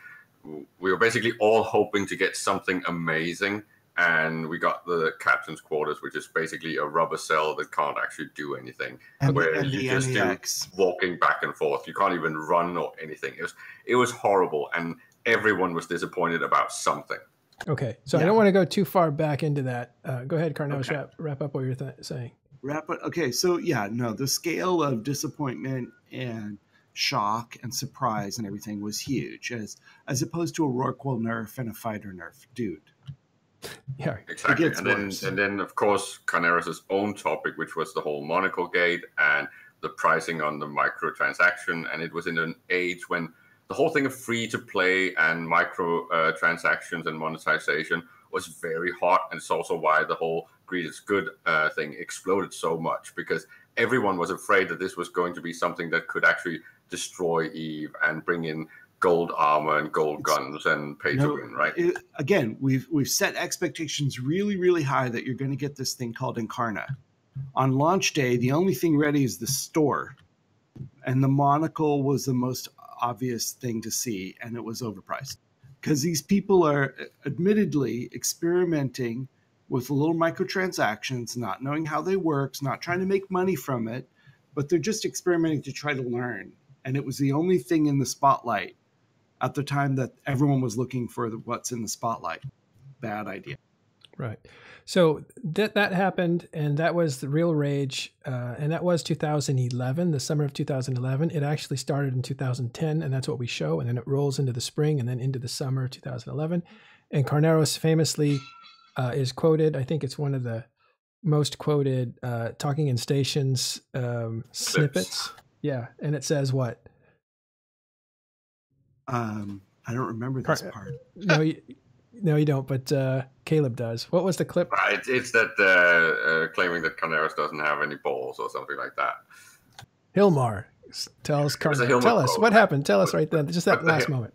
we were basically all hoping to get something amazing. And we got the captain's quarters, which is basically a rubber cell that can't actually do anything, where you just do walking back and forth. You can't even run or anything. It was horrible, and everyone was disappointed about something. Okay, so I don't want to go too far back into that. Go ahead, Carneros, wrap up what you're saying. Wrap up. Okay, so the scale of disappointment and shock and surprise and everything was huge, as opposed to a Rorqual nerf and a fighter nerf, dude. Yeah, exactly. And then of course Carneros' own topic, which was the whole Monocle Gate and the pricing on the microtransaction, and it was in an age when the whole thing of free to play and micro transactions and monetization was very hot, and it's also why the whole greed is good thing exploded so much, because everyone was afraid that this was going to be something that could actually destroy EVE and bring in gold armor and gold guns and pay to win, right? Again, we've set expectations really, really high that you're going to get this thing called Incarna. On launch day, the only thing ready is the store, and the Monocle was the most obvious thing to see, and it was overpriced because these people are admittedly experimenting with little microtransactions, not knowing how they work, not trying to make money from it, but they're just experimenting to try to learn. And it was the only thing in the spotlight at the time that everyone was looking for what's in the spotlight. Bad idea. Right. So that happened, and that was the real rage, and that was 2011, the summer of 2011. It actually started in 2010, and that's what we show, and then it rolls into the spring and then into the summer of 2011. And Carneros famously is quoted. I think it's one of the most quoted Talking in Stations snippets. Yeah, and it says what? I don't remember this part. No, you don't, but Caleb does. What was the clip? It's that claiming that Carneros doesn't have any balls or something like that. Hilmar tells Carneros. Tell us what happened. Tell us right then, just that last moment.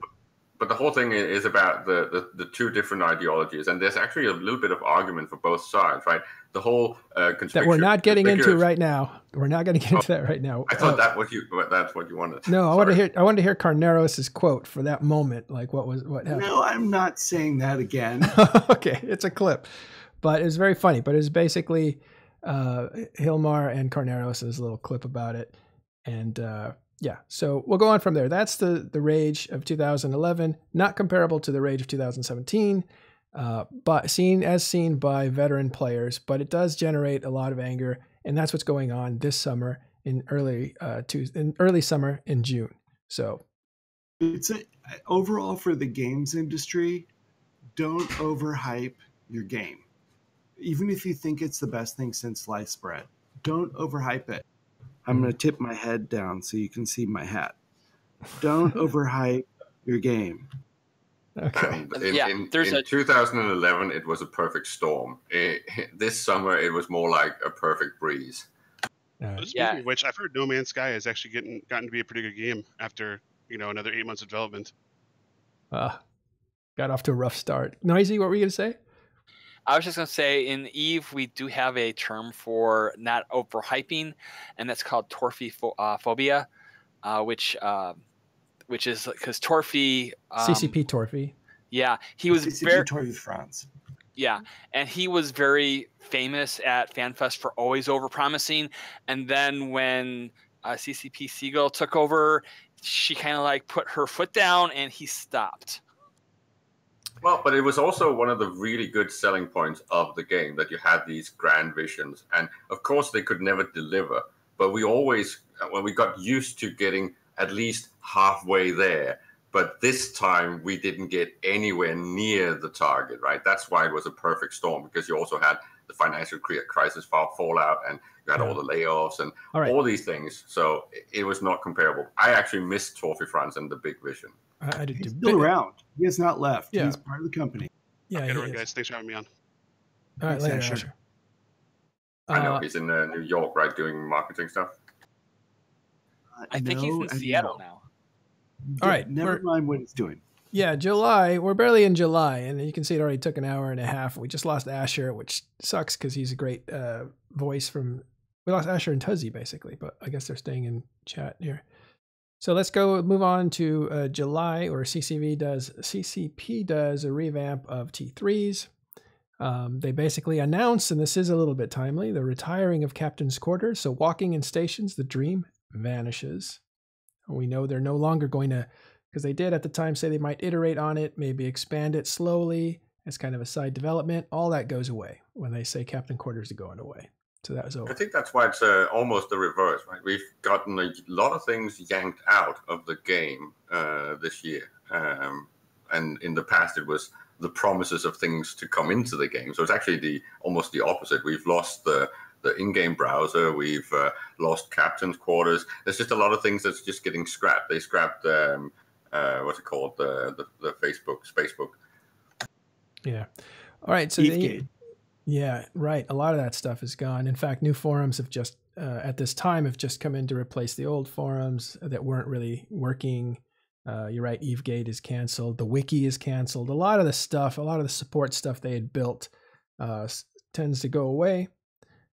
But the whole thing is about the two different ideologies, and there's actually a little bit of argument for both sides, right? The whole that we're not getting into right now. We're not going to get into that right now. I thought that's what you wanted. No, I wanted to hear Carneros' quote for that moment. Like what happened? No, I'm not saying that again. Okay, it's a clip, but it was very funny. But it's basically Hilmar and Carneros' little clip about it, and yeah. So we'll go on from there. That's the rage of 2011, not comparable to the rage of 2017. But seen by veteran players, but it does generate a lot of anger, and that's what's going on this summer in early summer in June. So it's overall for the games industry, don't overhype your game. Even if you think it's the best thing since sliced bread, don't overhype it. I'm going to tip my head down so you can see my hat. Don't overhype your game. Okay. In 2011, it was a perfect storm. This summer, it was more like a perfect breeze. Which I've heard No Man's Sky has actually gotten to be a pretty good game after another 8 months of development. Got off to a rough start. Noisy, what were you going to say? I was just going to say, in EVE, we do have a term for not overhyping, and that's called Torfy phobia, which is because Torfy... CCP Torfy. Yeah, he was CCP Torfy France. Yeah, and he was very famous at FanFest for always overpromising, and then when CCP Seagull took over, she kind of like put her foot down, and he stopped. Well, but it was also one of the really good selling points of the game that you had these grand visions. And of course, they could never deliver. But we always, when we got used to getting at least halfway there. But this time, we didn't get anywhere near the target, right? That's why it was a perfect storm, because you also had the financial crisis fallout, and you had all the layoffs and all these things. So it was not comparable. I actually missed Torfy France and the Big Vision. I did He's still around. He has not left. Yeah. He's part of the company. Yeah, guys. Thanks for having me on. All right, later, Asher. I know he's in New York, right, doing marketing stuff. I think he's in Seattle now. All right, never mind what he's doing. Yeah, July. We're barely in July, and you can see it already took an hour and a half. We just lost Asher, which sucks because he's a great voice from. We lost Asher and Tuzzy basically, but I guess they're staying in chat here. So let's move on to July, where CCP does a revamp of T3s. They basically announced, and this is a little bit timely, the retiring of Captain's Quarters. So walking in stations, the dream vanishes. We know they're no longer going to, because they did at the time say they might iterate on it, maybe expand it slowly as kind of a side development. All that goes away when they say Captain Quarters are going away. So that was over. I think that's why it's almost the reverse, right? We've gotten a lot of things yanked out of the game this year. And in the past, it was the promises of things to come into the game. So it's actually almost the opposite. We've lost the in-game browser. We've lost Captain's Quarters. There's just a lot of things that's just getting scrapped. They scrapped, what's it called? The Spacebook. Yeah. All right. So yeah, right. A lot of that stuff is gone. In fact, new forums have just, at this time, have just come in to replace the old forums that weren't really working. You're right. EveGate is canceled. The wiki is canceled. A lot of the stuff, a lot of the support stuff they had built tends to go away.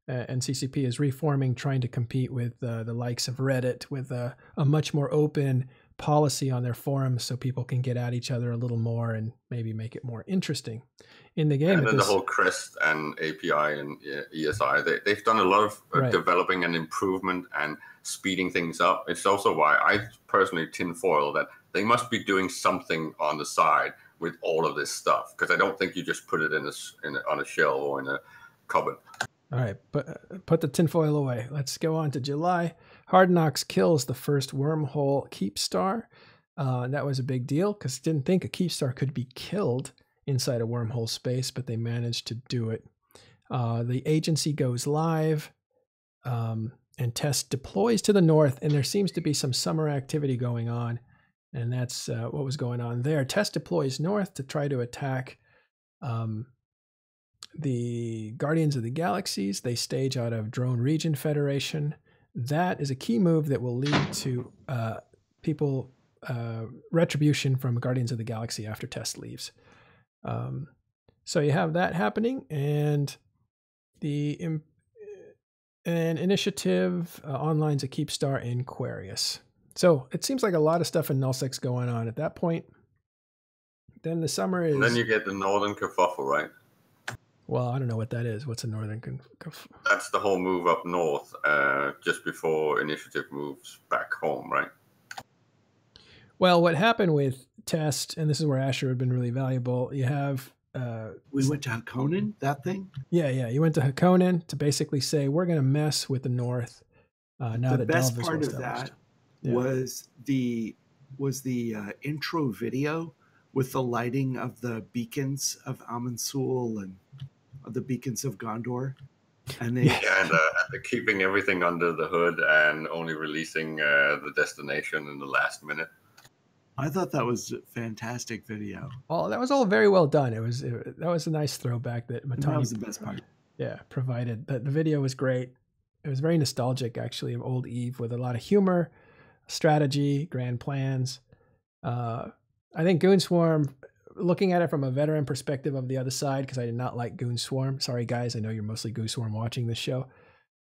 And CCP is reforming, trying to compete with the likes of Reddit with a much more open policy on their forums so people can get at each other a little more and maybe make it more interesting in the game. And then the whole Crest and API and ESI, they've done a lot of developing and improvement and speeding things up. It's also why I personally tinfoil that they must be doing something on the side with all of this stuff, because I don't think you just put it on a shelf or in a cupboard. All right, but put the tinfoil away. Let's go on to July. Hard Knocks kills the first wormhole keep star. That was a big deal because didn't think a keep star could be killed inside a wormhole space, but they managed to do it. The agency goes live, and Test deploys to the north, and there seems to be some summer activity going on, and that's what was going on there. Test deploys north to try to attack the Guardians of the Galaxies. They stage out of Drone Region Federation. That is a key move that will lead to retribution from Guardians of the Galaxy after Test leaves. So you have that happening, and the Initiative online's a keep star in Aquarius. So it seems like a lot of stuff in Nullsec going on at that point. Then the summer is. And then you get the Northern Kerfuffle, right? Well, I don't know what that is. What's a Northern That's the whole move up north, just before Initiative moves back home, right? Well, what happened with Test, and this is where Asher would have been really valuable, you have... we went to Hakonen, that thing? Yeah. You went to Hakonen to basically say, we're going to mess with the north. Now the best part of that was the intro video with the lighting of the beacons of Amansul and the beacons of Gondor, and they and keeping everything under the hood and only releasing the destination in the last minute. I thought that was a fantastic video. Well, that was all very well done. That was a nice throwback that Mittani. That was the best part. Yeah, provided. The video was great. It was very nostalgic, actually, of old Eve with a lot of humor, strategy, grand plans. I think Goonswarm, looking at it from a veteran perspective of the other side, because I did not like Goonswarm. Sorry, guys. I know you're mostly Goonswarm watching this show.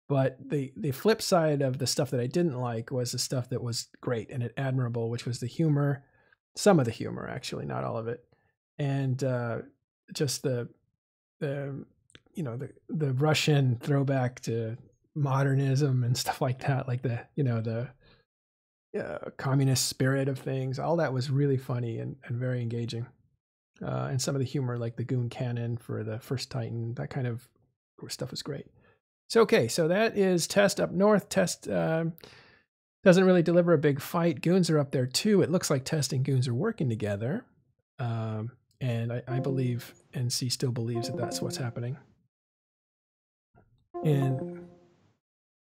But the flip side of the stuff that I didn't like was the stuff that was great and admirable, which was the humor, some of the humor, actually, not all of it. And just the Russian throwback to modernism and stuff like that, like the communist spirit of things. All that was really funny and very engaging. And some of the humor, like the Goon Cannon for the first Titan, that kind of stuff was great. So, okay, so that is Test up north. Test doesn't really deliver a big fight. Goons are up there too. It looks like Test and Goons are working together. And I believe NC still believes that that's what's happening. And,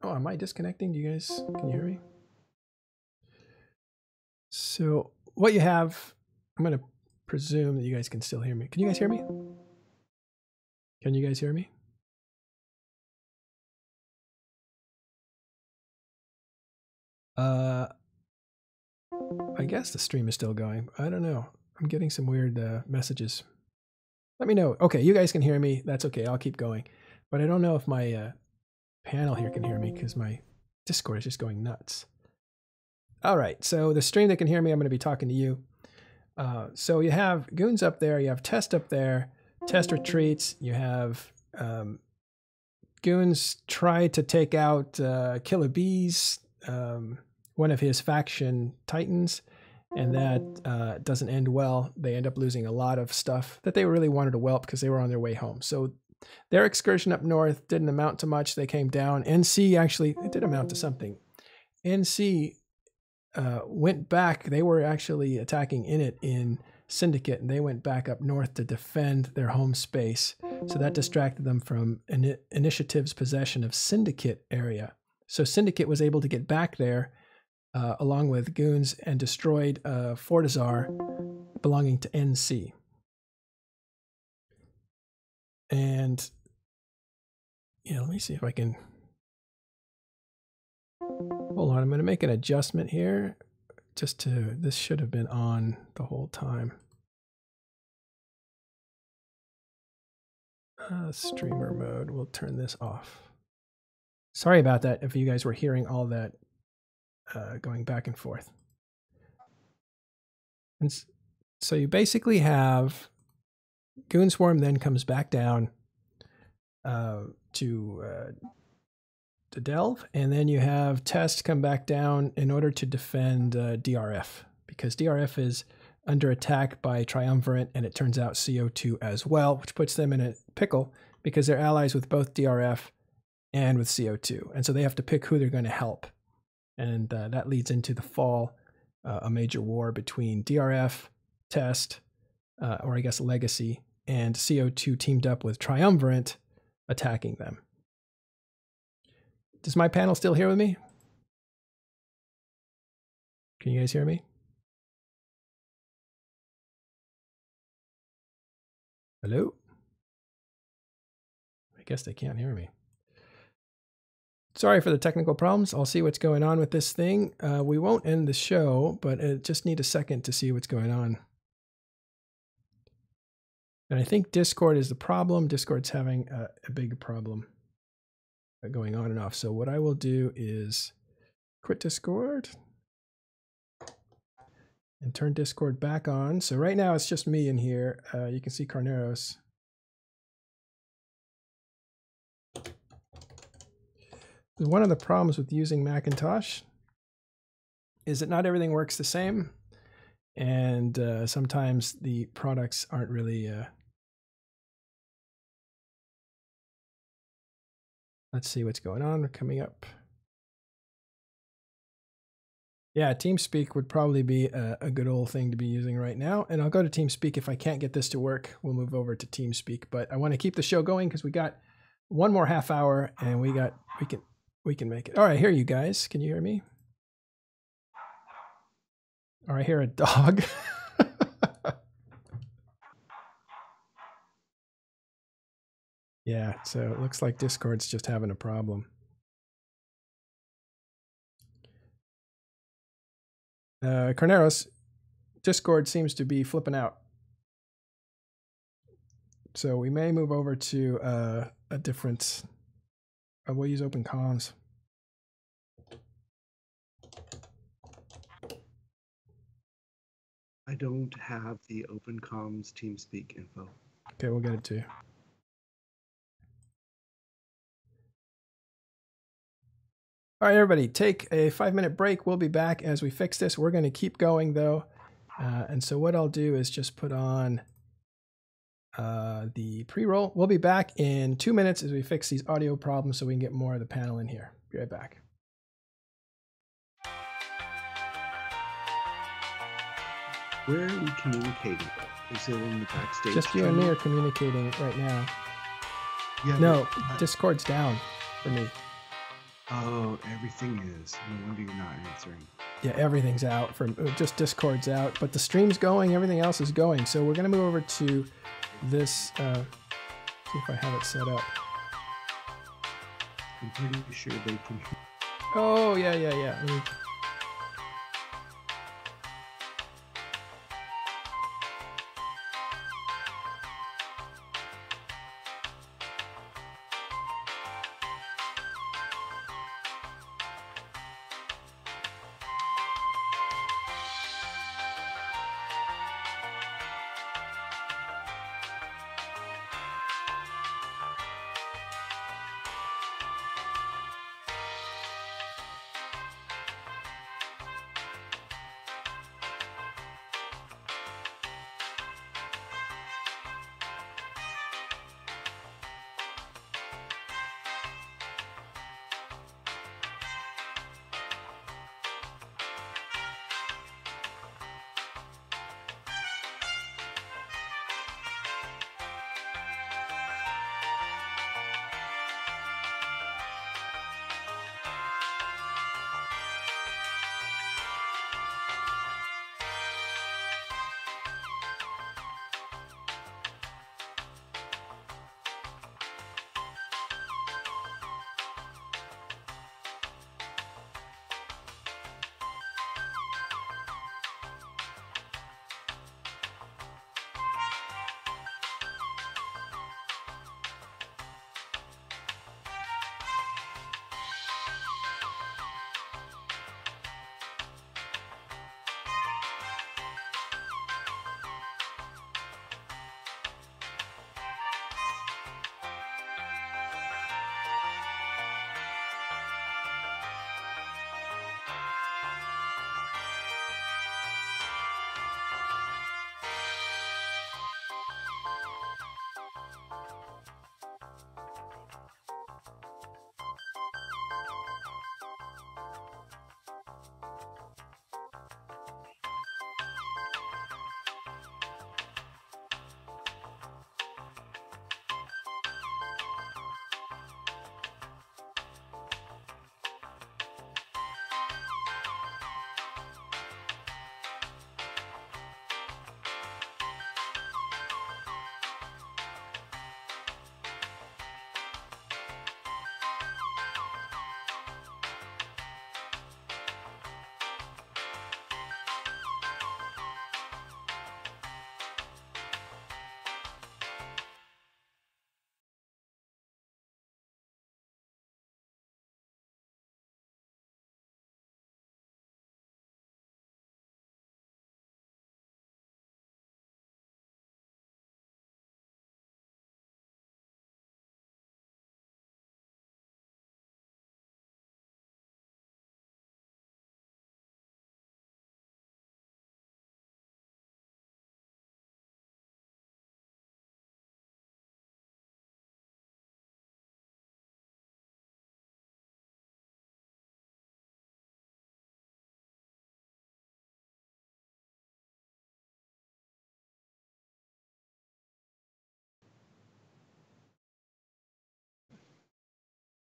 am I disconnecting? Can you hear me? So what you have, I'm going to presume that you guys can still hear me. Can you guys hear me? Can you guys hear me? I guess the stream is still going. I don't know. I'm getting some weird messages. Let me know. Okay, you guys can hear me. That's okay. I'll keep going. But I don't know if my panel here can hear me because my Discord is just going nuts. All right, so the stream that can hear me, I'm going to be talking to you. So you have Goons up there. You have Test up there. Test retreats. You have Goons try to take out Killer Bees, one of his faction Titans, and that doesn't end well. They end up losing a lot of stuff that they really wanted to whelp because they were on their way home. So their excursion up north didn't amount to much. They came down. NC actually, it did amount to something. NC went back. They were actually attacking Init in Syndicate, and they went back up north to defend their home space. So that distracted them from Initiative's possession of Syndicate area. So Syndicate was able to get back there along with Goons and destroyed Fortizar belonging to NC. And let me see if I can. Hold on, I'm going to make an adjustment here. This should have been on the whole time. Streamer mode, we'll turn this off. Sorry about that if you guys were hearing all that going back and forth. And so you basically have Goon Swarm then comes back down to Delve, and then you have Test come back down in order to defend DRF, because DRF is under attack by Triumvirate, and it turns out CO2 as well, which puts them in a pickle because they're allies with both DRF and with CO2, and so they have to pick who they're going to help, and that leads into the fall, a major war between DRF, Test, or I guess Legacy, and CO2 teamed up with Triumvirate, attacking them. Does my panel still hear with me? Can you guys hear me? Hello? I guess they can't hear me. Sorry for the technical problems. I'll see what's going on with this thing. We won't end the show, but I just need a second to see what's going on. And I think Discord is the problem. Discord's having a big problem going on and off. So what I will do is quit Discord and turn Discord back on. So right now it's just me in here. You can see Carneros. One of the problems with using Macintosh is that not everything works the same. And sometimes the products aren't really... Let's see what's going on. We're coming up. Yeah, TeamSpeak would probably be a good old thing to be using right now. And I'll go to TeamSpeak. If I can't get this to work, we'll move over to TeamSpeak. But I want to keep the show going because we got one more half hour and we can make it. All right, here you guys. Can you hear me? All right, I hear a dog. Yeah, so it looks like Discord's just having a problem. Carneros, Discord seems to be flipping out. So we may move over to a different... we'll use OpenComms. I don't have the OpenComms TeamSpeak info. Okay, we'll get it to you. All right, everybody, take a 5-minute break. We'll be back as we fix this. We're going to keep going, though. And so what I'll do is just put on the pre-roll. We'll be back in 2 minutes as we fix these audio problems so we can get more of the panel in here. Be right back. Where are we communicating? Is it in the backstage? Just you and me are communicating right now. Yeah, no, Discord's down for me. Oh, everything is. No wonder you're not answering. Yeah, everything's out. Just Discord's out, but the stream's going. Everything else is going. So we're going to move over to this. See if I have it set up. I'm pretty sure they can. Oh, yeah.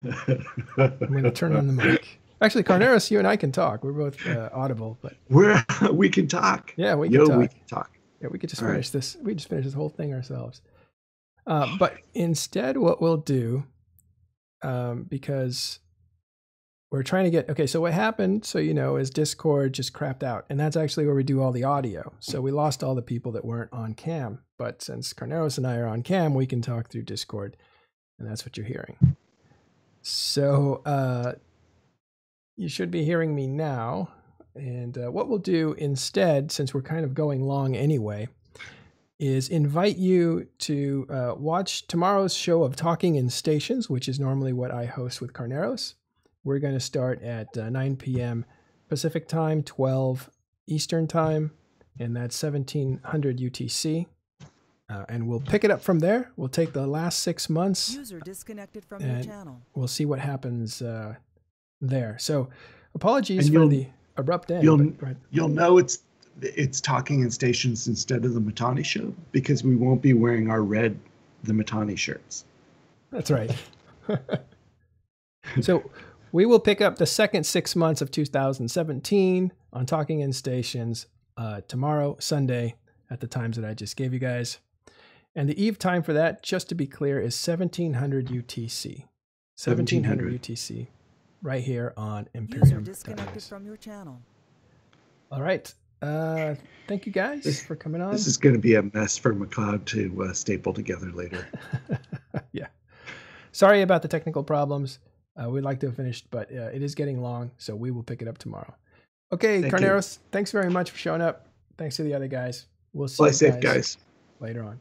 I'm going to turn on the mic. Actually, Carneros, you and I can talk. We're both audible, but we can talk. Yeah, we can talk. We can talk. Yeah, we could just finish this. We just finish this whole thing ourselves. But instead, what we'll do, because we're trying to get, okay, so what happened, so you know, is Discord just crapped out. And that's actually where we do all the audio. So we lost all the people that weren't on cam. But since Carneros and I are on cam, we can talk through Discord. And that's what you're hearing. So you should be hearing me now. And what we'll do instead, since we're kind of going long anyway, is invite you to watch tomorrow's show of Talking in Stations, which is normally what I host with Carneros. We're going to start at 9 p.m. Pacific time, 12 Eastern time, and that's 1700 UTC. And we'll pick it up from there. We'll take the last 6 months. User disconnected from your channel. We'll see what happens there. So apologies for the abrupt end. You'll know it's Talking in Stations instead of the Mittani show because we won't be wearing our red The Mittani shirts. That's right. So we will pick up the second 6 months of 2017 on Talking in Stations tomorrow, Sunday, at the times that I just gave you guys. And the eve time for that, just to be clear, is 1700 UTC. 1700 UTC, right here on Imperium. User disconnected from your channel. All right. Thank you guys for coming on. This is going to be a mess for McLeod to staple together later. Yeah. Sorry about the technical problems. We'd like to have finished, but it is getting long, so we will pick it up tomorrow. Okay, Carneros, thanks very much for showing up. Thanks to the other guys. We'll see you guys later on.